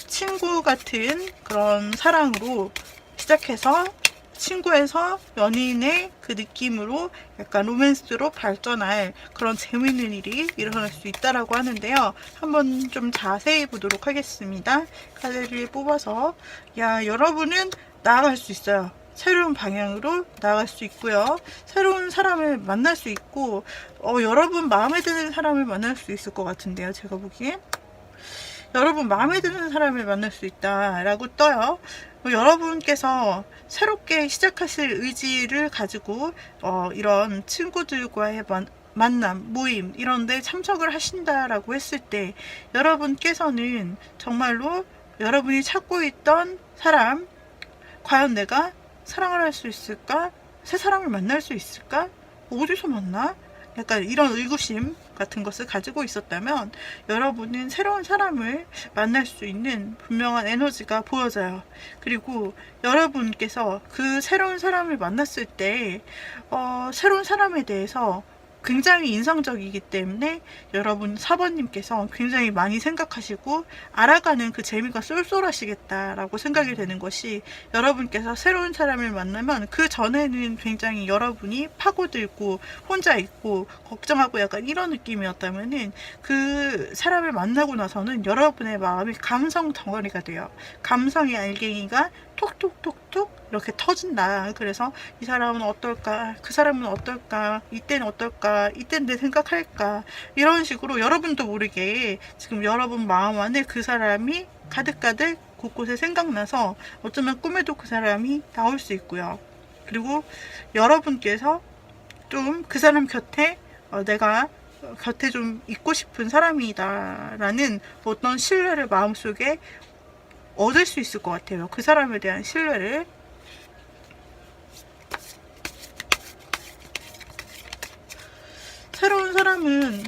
Speaker 1: 친구 같은 그런 사랑으로 시작해서 친구에서 연인의 그 느낌으로 약간 로맨스로 발전할 그런 재미있는 일이 일어날 수 있다라고 하는데요. 한번 좀 자세히 보도록 하겠습니다. 카드를 뽑아서 여러분은 나아갈 수 있어요. 새로운 방향으로 나아갈 수 있고요. 새로운 사람을 만날 수 있고 여러분 마음에 드는 사람을 만날 수 있을 것 같은데요. 제가 보기엔 여러분 마음에 드는 사람을 만날 수 있다라고 떠요. 여러분께서 새롭게 시작하실 의지를 가지고 이런 친구들과의 만남, 모임 이런 데 참석을 하신다라고 했을 때 여러분께서는 정말로 여러분이 찾고 있던 사람, 과연 내가 사랑을 할 수 있을까? 새 사람을 만날 수 있을까? 어디서 만나? 약간 이런 의구심 같은 것을 가지고 있었다면 여러분은 새로운 사람을 만날 수 있는 분명한 에너지가 보여져요. 그리고 여러분께서 그 새로운 사람을 만났을 때 새로운 사람에 대해서 굉장히 인상적이기 때문에 여러분 4번님께서 굉장히 많이 생각하시고 알아가는 그 재미가 쏠쏠하시겠다라고 생각이 되는 것이, 여러분께서 새로운 사람을 만나면 그 전에는 굉장히 여러분이 파고들고 혼자 있고 걱정하고 약간 이런 느낌이었다면은 그 사람을 만나고 나서는 여러분의 마음이 감성 덩어리가 돼요. 감성의 알갱이가 톡톡톡톡 이렇게 터진다. 그래서 이 사람은 어떨까? 그 사람은 어떨까? 이때는 어떨까? 이때는 내 생각할까? 이런 식으로 여러분도 모르게 지금 여러분 마음 안에 그 사람이 가득가득 곳곳에 생각나서 어쩌면 꿈에도 그 사람이 나올 수 있고요. 그리고 여러분께서 좀 그 사람 곁에 내가 곁에 좀 있고 싶은 사람이다 라는 어떤 신뢰를 마음속에 얻을 수 있을 것 같아요. 그 사람에 대한 신뢰를. 새로운 사람은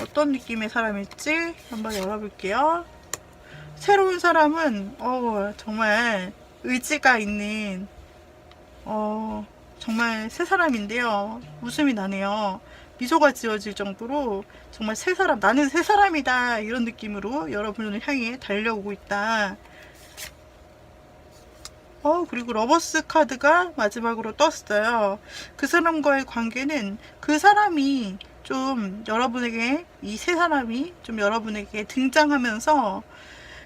Speaker 1: 어떤 느낌의 사람일지 한번 열어볼게요. 새로운 사람은 정말 의지가 있는 정말 새 사람인데요. 웃음이 나네요. 미소가 지어질 정도로 정말 새 사람, 나는 새 사람이다 이런 느낌으로 여러분을 향해 달려오고 있다. 그리고 러버스 카드가 마지막으로 떴어요. 그 사람과의 관계는 그 사람이 좀 여러분에게, 이 세 사람이 좀 여러분에게 등장하면서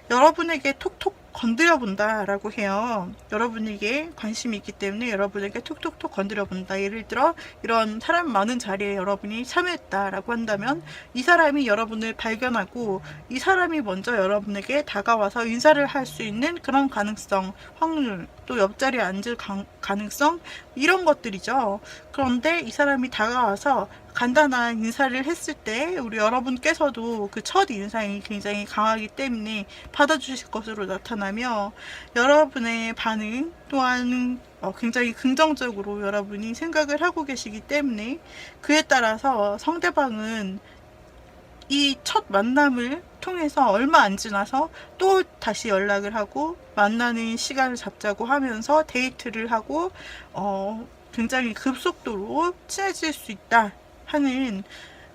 Speaker 1: 여러분에게 톡톡 건드려 본다 라고 해요. 여러분에게 관심이 있기 때문에 여러분에게 톡톡톡 건드려 본다. 예를 들어 이런 사람 많은 자리에 여러분이 참여했다 라고 한다면 이 사람이 여러분을 발견하고 이 사람이 먼저 여러분에게 다가와서 인사를 할 수 있는 그런 가능성, 확률, 또 옆자리에 앉을 가능성, 이런 것들이죠. 그런데 이 사람이 다가와서 간단한 인사를 했을 때 우리 여러분께서도 그 첫 인상이 굉장히 강하기 때문에 받아주실 것으로 나타나며 여러분의 반응 또한 굉장히 긍정적으로 여러분이 생각을 하고 계시기 때문에 그에 따라서 상대방은 이 첫 만남을 통해서 얼마 안 지나서 또 다시 연락을 하고 만나는 시간을 잡자고 하면서 데이트를 하고 굉장히 급속도로 친해질 수 있다 하는,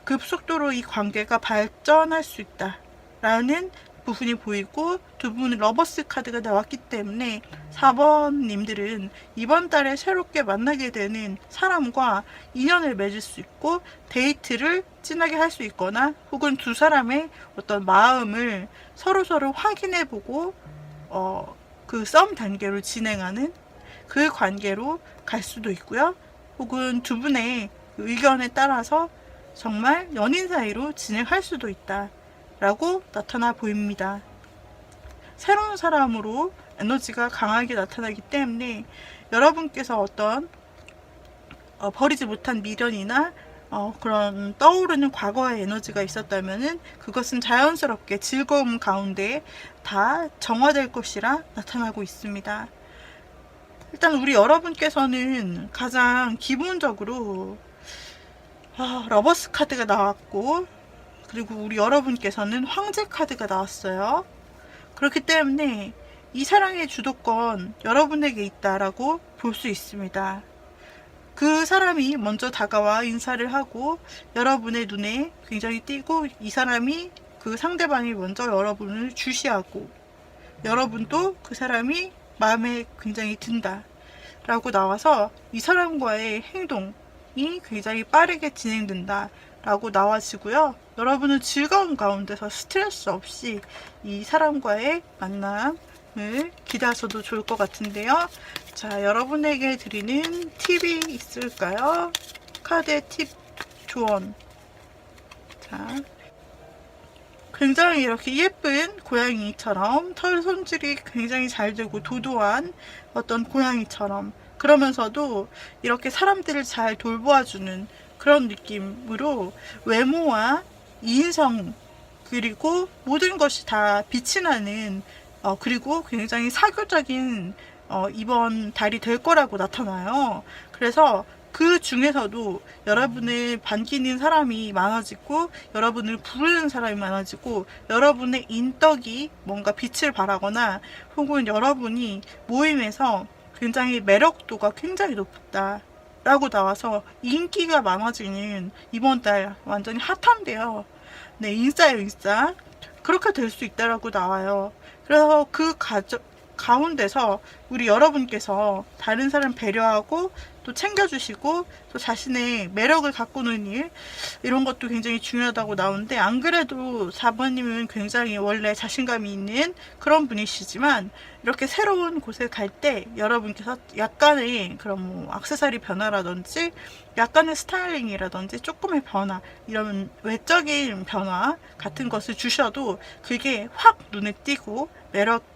Speaker 1: 급속도로 이 관계가 발전할 수 있다 라는 부분이 보이고, 두 분은 러버스 카드가 나왔기 때문에 4번님들은 이번 달에 새롭게 만나게 되는 사람과 인연을 맺을 수 있고 데이트를 진하게 할 수 있거나, 혹은 두 사람의 어떤 마음을 서로서로 확인해보고 그 썸 단계로 진행하는 그 관계로 갈 수도 있고요. 혹은 두 분의 의견에 따라서 정말 연인 사이로 진행할 수도 있다 라고 나타나 보입니다. 새로운 사람으로 에너지가 강하게 나타나기 때문에 여러분께서 어떤 버리지 못한 미련이나 그런 떠오르는 과거의 에너지가 있었다면은 그것은 자연스럽게 즐거움 가운데 다 정화될 것이라 나타나고 있습니다. 일단 우리 여러분께서는 가장 기본적으로 러버스 카드가 나왔고, 그리고 우리 여러분께서는 황제 카드가 나왔어요. 그렇기 때문에 이 사랑의 주도권 여러분에게 있다라고 볼 수 있습니다. 그 사람이 먼저 다가와 인사를 하고 여러분의 눈에 굉장히 띄고, 이 사람이, 그 상대방이 먼저 여러분을 주시하고 여러분도 그 사람이 마음에 굉장히 든다 라고 나와서 이 사람과의 행동이 굉장히 빠르게 진행된다 라고 나와지고요. 여러분은 즐거운 가운데서 스트레스 없이 이 사람과의 만남을 기대하셔도 좋을 것 같은데요. 자, 여러분에게 드리는 팁이 있을까요? 카드의 팁 조언. 자, 굉장히 이렇게 예쁜 고양이처럼 털 손질이 굉장히 잘 되고 도도한 어떤 고양이처럼, 그러면서도 이렇게 사람들을 잘 돌보아주는 그런 느낌으로 외모와 인성, 그리고 모든 것이 다 빛이 나는 그리고 굉장히 사교적인 이번 달이 될 거라고 나타나요. 그래서 그 중에서도 여러분을 반기는 사람이 많아지고 여러분을 부르는 사람이 많아지고, 여러분의 인덕이 뭔가 빛을 발하거나, 혹은 여러분이 모임에서 굉장히 매력도가 굉장히 높다 라고 나와서 인기가 많아지는 이번 달 완전히 핫한데요. 네, 인싸예요, 인싸. 그렇게 될 수 있다라고 나와요. 그래서 그 가운데서 우리 여러분께서 다른 사람 배려하고 또 챙겨주시고 또 자신의 매력을 가꾸는 일, 이런 것도 굉장히 중요하다고 나오는데, 안 그래도 4번님은 굉장히 원래 자신감이 있는 그런 분이시지만 이렇게 새로운 곳에 갈 때 여러분께서 약간의 그런 뭐 액세서리 변화라든지 약간의 스타일링이라든지 조금의 변화, 이런 외적인 변화 같은 것을 주셔도 그게 확 눈에 띄고 매력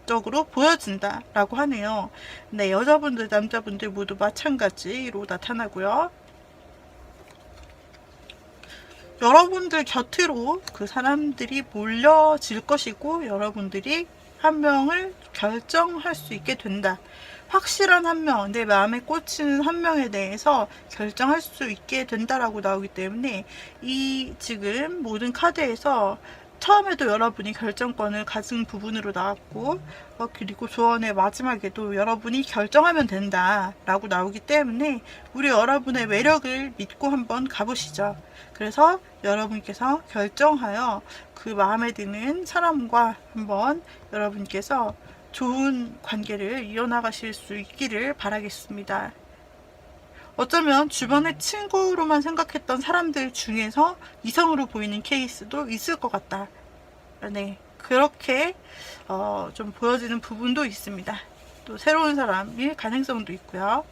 Speaker 1: 적으로 보여진다 라고 하네요. 네, 여자분들 남자분들 모두 마찬가지로 나타나고요. 여러분들 곁으로 그 사람들이 몰려질 것이고 여러분들이 한 명을 결정할 수 있게 된다. 확실한 한 명, 내 마음에 꽂히는 한 명에 대해서 결정할 수 있게 된다라고 나오기 때문에, 이 지금 모든 카드에서 처음에도 여러분이 결정권을 가진 부분으로 나왔고, 그리고 조언의 마지막에도 여러분이 결정하면 된다 라고 나오기 때문에 우리 여러분의 매력을 믿고 한번 가보시죠. 그래서 여러분께서 결정하여 그 마음에 드는 사람과 한번 여러분께서 좋은 관계를 이어나가실 수 있기를 바라겠습니다. 어쩌면 주변의 친구로만 생각했던 사람들 중에서 이성으로 보이는 케이스도 있을 것 같다. 네, 그렇게 좀 보여지는 부분도 있습니다. 또 새로운 사람일 가능성도 있고요.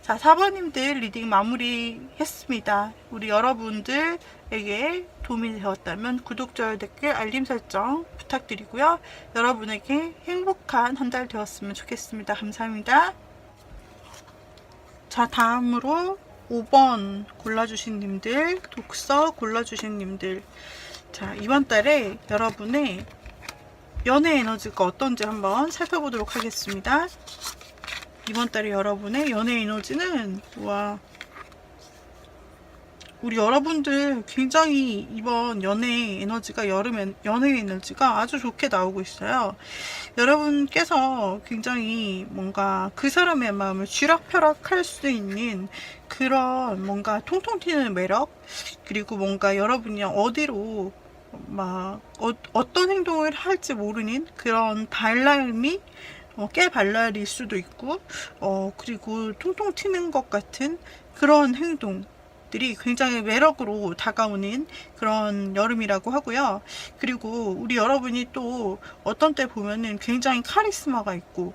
Speaker 1: 자, 4번님들 리딩 마무리 했습니다. 우리 여러분들에게 도움이 되었다면 구독, 좋아요, 댓글, 알림 설정 부탁드리고요. 여러분에게 행복한 한 달 되었으면 좋겠습니다. 감사합니다. 자, 다음으로 5번 골라주신 님들, 독서 골라주신 님들. 자, 이번 달에 여러분의 연애 에너지가 어떤지 한번 살펴보도록 하겠습니다. 이번 달에 여러분의 연애 에너지는, 와, 우리 여러분들 굉장히 이번 연애 에너지가 연애 에너지가 아주 좋게 나오고 있어요. 여러분께서 굉장히 뭔가 그 사람의 마음을 쥐락펴락할 수 있는 그런 뭔가 통통 튀는 매력, 그리고 뭔가 여러분이 어디로 막 어떤 행동을 할지 모르는 그런 발랄미, 깨발랄일 수도 있고, 그리고 통통 튀는 것 같은 그런 행동들이 굉장히 매력으로 다가오는 그런 여름이라고 하고요. 그리고 우리 여러분이 또 어떤 때 보면은 굉장히 카리스마가 있고,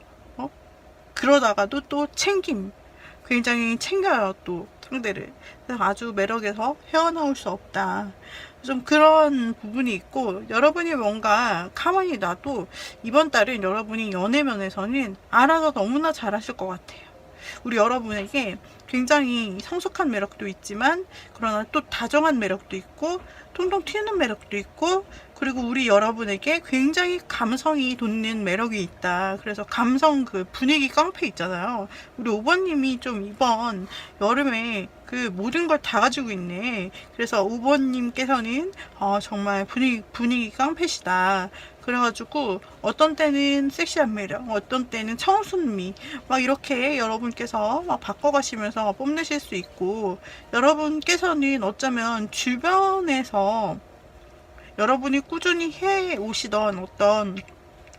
Speaker 1: 그러다가도 또 챙김, 굉장히 챙겨요, 또 상대를. 그래서 아주 매력에서 헤어나올 수 없다. 좀 그런 부분이 있고, 여러분이 뭔가 가만히 놔도 이번 달은 여러분이 연애면에서는 알아서 너무나 잘하실 것 같아요. 우리 여러분에게 굉장히 성숙한 매력도 있지만, 그러나 또 다정한 매력도 있고, 통통 튀는 매력도 있고, 그리고 우리 여러분에게 굉장히 감성이 돋는 매력이 있다. 그래서 감성 그 분위기 깡패 있잖아요. 우리 5번님이 좀 이번 여름에 그 모든 걸 다 가지고 있네. 그래서 5번님께서는 정말 분위기 깡패시다. 그래가지고 어떤 때는 섹시한 매력, 어떤 때는 청순미, 막 이렇게 여러분께서 막 바꿔가시면서 뽐내실 수 있고, 여러분께서는 어쩌면 주변에서 여러분이 꾸준히 해 오시던 어떤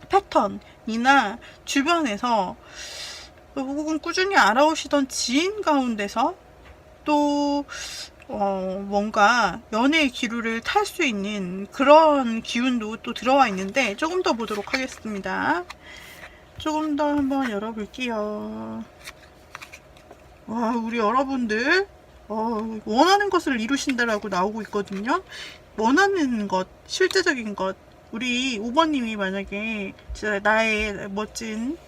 Speaker 1: 패턴이나 주변에서 혹은 꾸준히 알아오시던 지인 가운데서 또 뭔가 연애의 기류를 탈 수 있는 그런 기운도 또 들어와 있는데, 조금 더 보도록 하겠습니다. 조금 더 한번 열어볼게요. 와, 우리 여러분들 원하는 것을 이루신다라고 나오고 있거든요. 원하는 것, 실제적인 것. 우리 5번님이 만약에 진짜 나의 멋진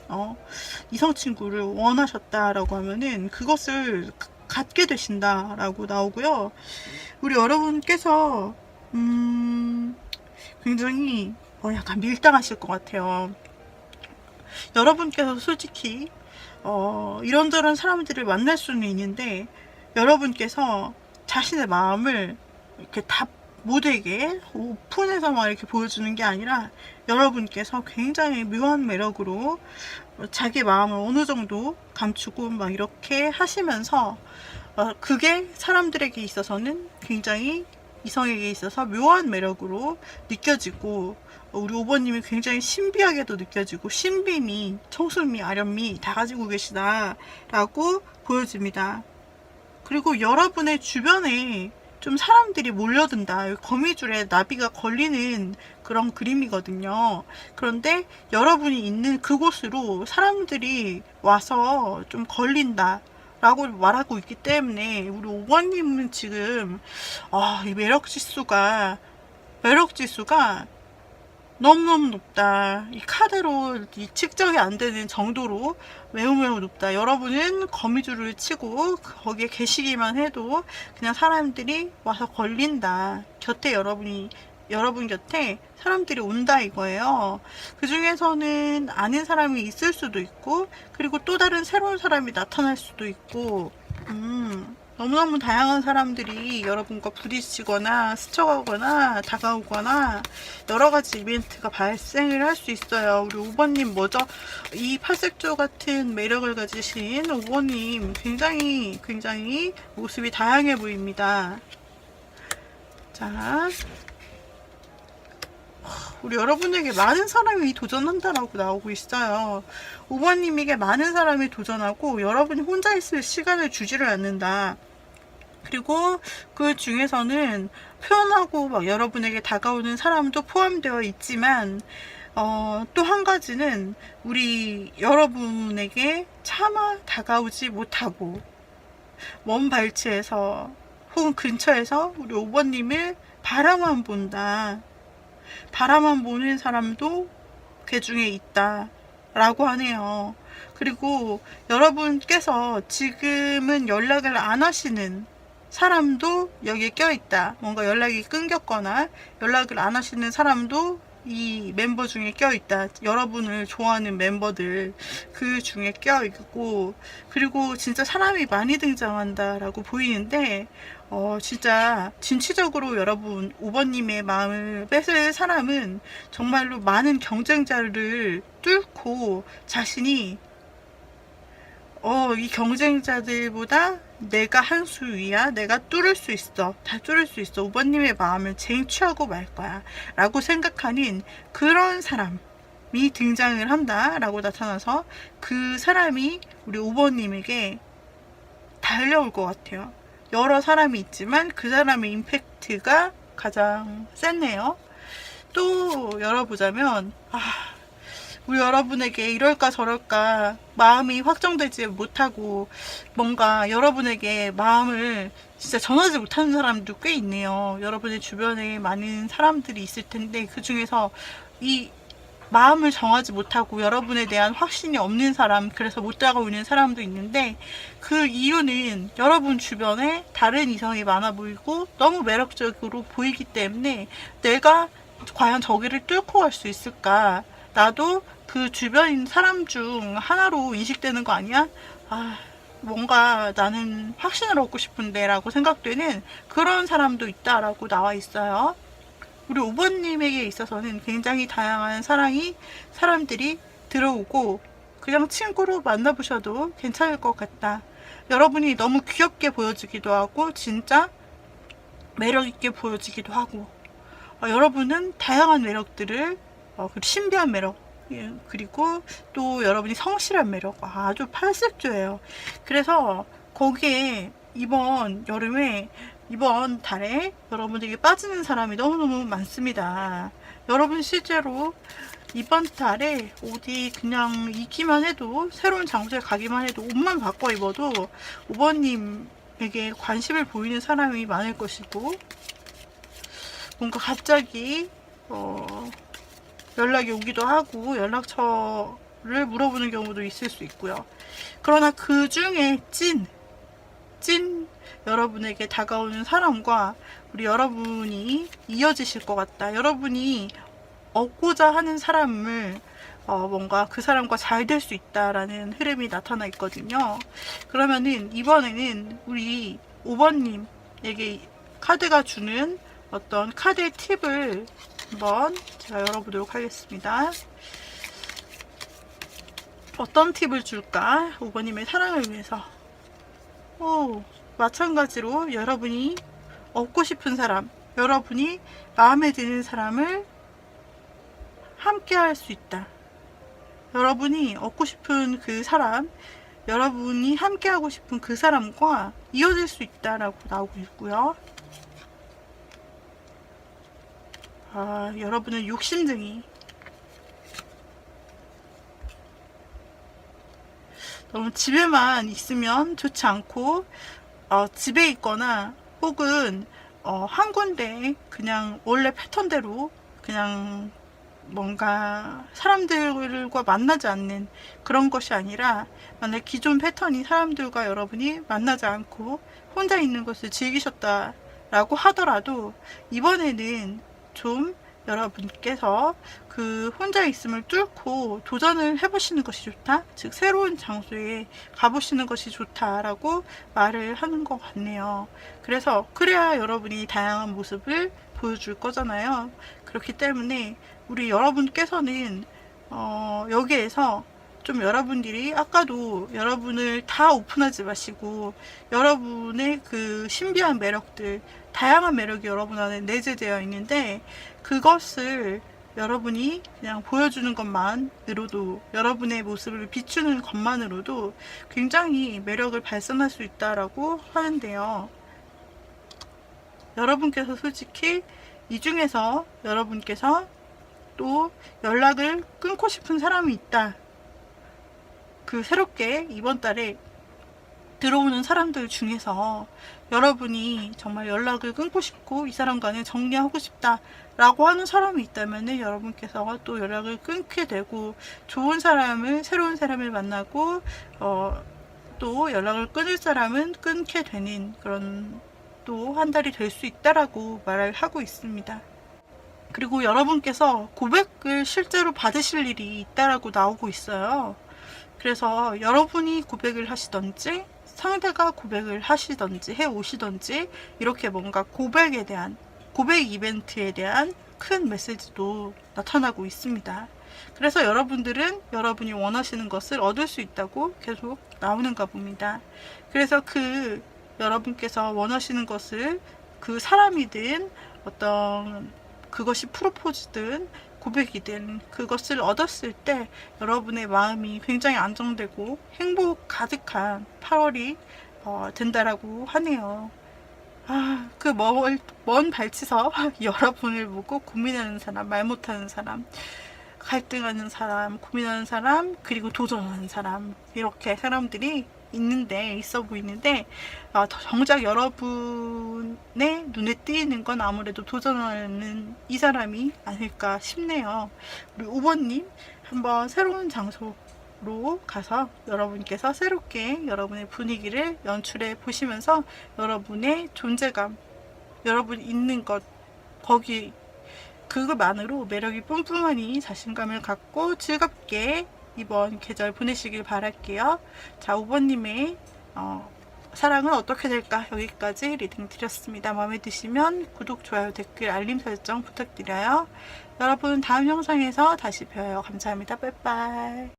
Speaker 1: 이성 친구를 원하셨다라고 하면은 그것을 갖게 되신다라고 나오고요. 우리 여러분께서 굉장히 약간 밀당하실 것 같아요. 여러분께서 솔직히 이런저런 사람들을 만날 수는 있는데, 여러분께서 자신의 마음을 이렇게 다 모두에게 오픈해서 막 이렇게 보여주는 게 아니라, 여러분께서 굉장히 묘한 매력으로 자기 마음을 어느 정도 감추고 막 이렇게 하시면서, 그게 사람들에게 있어서는 굉장히, 이성에게 있어서 묘한 매력으로 느껴지고, 우리 5번님이 굉장히 신비하게도 느껴지고, 신비미, 청순미, 아련미 다 가지고 계시다라고 보여집니다. 그리고 여러분의 주변에 좀 사람들이 몰려든다. 거미줄에 나비가 걸리는 그런 그림이거든요. 그런데 여러분이 있는 그곳으로 사람들이 와서 좀 걸린다 라고 말하고 있기 때문에, 우리 5번님은 지금 이 매력 지수가 너무너무 높다. 이 카드로 측정이 안 되는 정도로 매우 높다. 여러분은 거미줄을 치고 거기에 계시기만 해도 그냥 사람들이 와서 걸린다. 여러분 곁에 사람들이 온다 이거예요. 그 중에서는 아는 사람이 있을 수도 있고, 그리고 또 다른 새로운 사람이 나타날 수도 있고, 너무너무 다양한 사람들이 여러분과 부딪히거나 스쳐가거나 다가오거나 여러가지 이벤트가 발생을 할 수 있어요. 우리 5번님 뭐죠? 이 팔색조 같은 매력을 가지신 5번님 굉장히 모습이 다양해 보입니다. 자, 우리 여러분에게 많은 사람이 도전한다라고 나오고 있어요. 5번님에게 많은 사람이 도전하고, 여러분이 혼자 있을 시간을 주지를 않는다. 그리고 그 중에서는 표현하고 막 여러분에게 다가오는 사람도 포함되어 있지만, 또 한 가지는 우리 여러분에게 차마 다가오지 못하고 먼 발치에서 혹은 근처에서 우리 5번님을 바라만 본다. 바라만 보는 사람도 그 중에 있다 라고 하네요. 그리고 여러분께서 지금은 연락을 안 하시는 사람도 여기에 껴있다. 뭔가 연락이 끊겼거나 연락을 안 하시는 사람도 이 멤버 중에 껴있다. 여러분을 좋아하는 멤버들 그 중에 껴있고, 그리고 진짜 사람이 많이 등장한다 라고 보이는데, 진짜 진취적으로 여러분 5번님의 마음을 뺏을 사람은 정말로 많은 경쟁자를 뚫고 자신이 이 경쟁자들보다 내가 한 수 위야. 내가 뚫을 수 있어. 다 뚫을 수 있어. 5번님의 마음을 쟁취하고 말 거야. 라고 생각하는 그런 사람이 등장을 한다. 라고 나타나서 그 사람이 우리 5번님에게 달려올 것 같아요. 여러 사람이 있지만 그 사람의 임팩트가 가장 셌네요. 또 열어보자면 우리 여러분에게 이럴까 저럴까 마음이 확정되지 못하고 뭔가 여러분에게 마음을 진짜 전하지 못하는 사람도 꽤 있네요. 여러분의 주변에 많은 사람들이 있을 텐데 그 중에서 이 마음을 정하지 못하고 여러분에 대한 확신이 없는 사람, 그래서 못 다가오는 사람도 있는데 그 이유는 여러분 주변에 다른 이성이 많아 보이고 너무 매력적으로 보이기 때문에 내가 과연 저기를 뚫고 갈 수 있을까? 나도 그 주변인 사람 중 하나로 인식되는 거 아니야? 뭔가 나는 확신을 얻고 싶은데 라고 생각되는 그런 사람도 있다라고 나와 있어요. 우리 5번님에게 있어서는 굉장히 다양한 사람들이 들어오고 그냥 친구로 만나보셔도 괜찮을 것 같다. 여러분이 너무 귀엽게 보여지기도 하고 진짜 매력있게 보여지기도 하고 여러분은 다양한 매력들을 그리고 신비한 매력 그리고 또 여러분이 성실한 매력 아주 팔색조예요. 그래서 거기에 이번 여름에 이번 달에 여러분들에게 빠지는 사람이 너무너무 많습니다. 여러분 실제로 이번 달에 어디 그냥 있기만 해도 새로운 장소에 가기만 해도 옷만 바꿔 입어도 5번님에게 관심을 보이는 사람이 많을 것이고 뭔가 갑자기 연락이 오기도 하고 연락처를 물어보는 경우도 있을 수 있고요. 그러나 그 중에 찐 여러분에게 다가오는 사람과 우리 여러분이 이어지실 것 같다. 여러분이 얻고자 하는 사람을 뭔가 그 사람과 잘 될 수 있다라는 흐름이 나타나 있거든요. 그러면은 이번에는 우리 5번님에게 카드가 주는 어떤 카드의 팁을 한번 제가 열어보도록 하겠습니다. 어떤 팁을 줄까? 5번님의 사랑을 위해서. 마찬가지로 여러분이 얻고 싶은 사람, 여러분이 마음에 드는 사람을 함께 할 수 있다. 여러분이 얻고 싶은 그 사람, 여러분이 함께 하고 싶은 그 사람과 이어질 수 있다라고 나오고 있고요. 여러분은 욕심쟁이. 너무 집에만 있으면 좋지 않고 집에 있거나 혹은 한 군데 그냥 원래 패턴대로 그냥 뭔가 사람들과 만나지 않는 그런 것이 아니라 만약 기존 패턴이 사람들과 여러분이 만나지 않고 혼자 있는 것을 즐기셨다라고 하더라도 이번에는 좀 여러분께서 그 혼자 있음을 뚫고 도전을 해보시는 것이 좋다. 즉 새로운 장소에 가보시는 것이 좋다라고 말을 하는 것 같네요. 그래서 그래야 여러분이 다양한 모습을 보여줄 거잖아요. 그렇기 때문에 우리 여러분께서는 여기에서 좀 여러분들이 아까도 여러분을 다 오픈하지 마시고 여러분의 그 신비한 매력들, 다양한 매력이 여러분 안에 내재되어 있는데 그것을 여러분이 그냥 보여주는 것만으로도 여러분의 모습을 비추는 것만으로도 굉장히 매력을 발산할 수 있다라고 하는데요. 여러분께서 솔직히 이 중에서 여러분께서 또 연락을 끊고 싶은 사람이 있다. 그 새롭게 이번 달에 들어오는 사람들 중에서 여러분이 정말 연락을 끊고 싶고 이 사람과는 정리하고 싶다 라고 하는 사람이 있다면 여러분께서 또 연락을 끊게 되고 좋은 사람을 새로운 사람을 만나고 또 연락을 끊을 사람은 끊게 되는 그런 또 한 달이 될 수 있다라고 말을 하고 있습니다. 그리고 여러분께서 고백을 실제로 받으실 일이 있다라고 나오고 있어요. 그래서 여러분이 고백을 하시던지 상대가 고백을 하시던지 해 오시던지 이렇게 뭔가 고백에 대한 고백 이벤트에 대한 큰 메시지도 나타나고 있습니다. 그래서 여러분들은 여러분이 원하시는 것을 얻을 수 있다고 계속 나오는가 봅니다. 그래서 여러분께서 원하시는 것을 그 사람이든 어떤 그것이 프로포즈든 고백이든 그것을 얻었을 때 여러분의 마음이 굉장히 안정되고 행복 가득한 8월이 된다라고 하네요. 그 먼 발치서 여러분을 보고 고민하는 사람, 말 못하는 사람, 갈등하는 사람, 고민하는 사람, 그리고 도전하는 사람, 이렇게 사람들이 있어 보이는데, 정작 여러분의 눈에 띄는 건 아무래도 도전하는 이 사람이 아닐까 싶네요. 우리 5번님, 한번 새로운 장소로 가서 여러분께서 새롭게 여러분의 분위기를 연출해 보시면서 여러분의 존재감, 여러분 있는 것, 거기 그것만으로 매력이 뿜뿜하니 자신감을 갖고 즐겁게 이번 계절 보내시길 바랄게요. 자, 5번님의 사랑은 어떻게 될까? 여기까지 리딩 드렸습니다. 마음에 드시면 구독, 좋아요, 댓글, 알림 설정 부탁드려요. 여러분 다음 영상에서 다시 봬요. 감사합니다. 빠이빠이.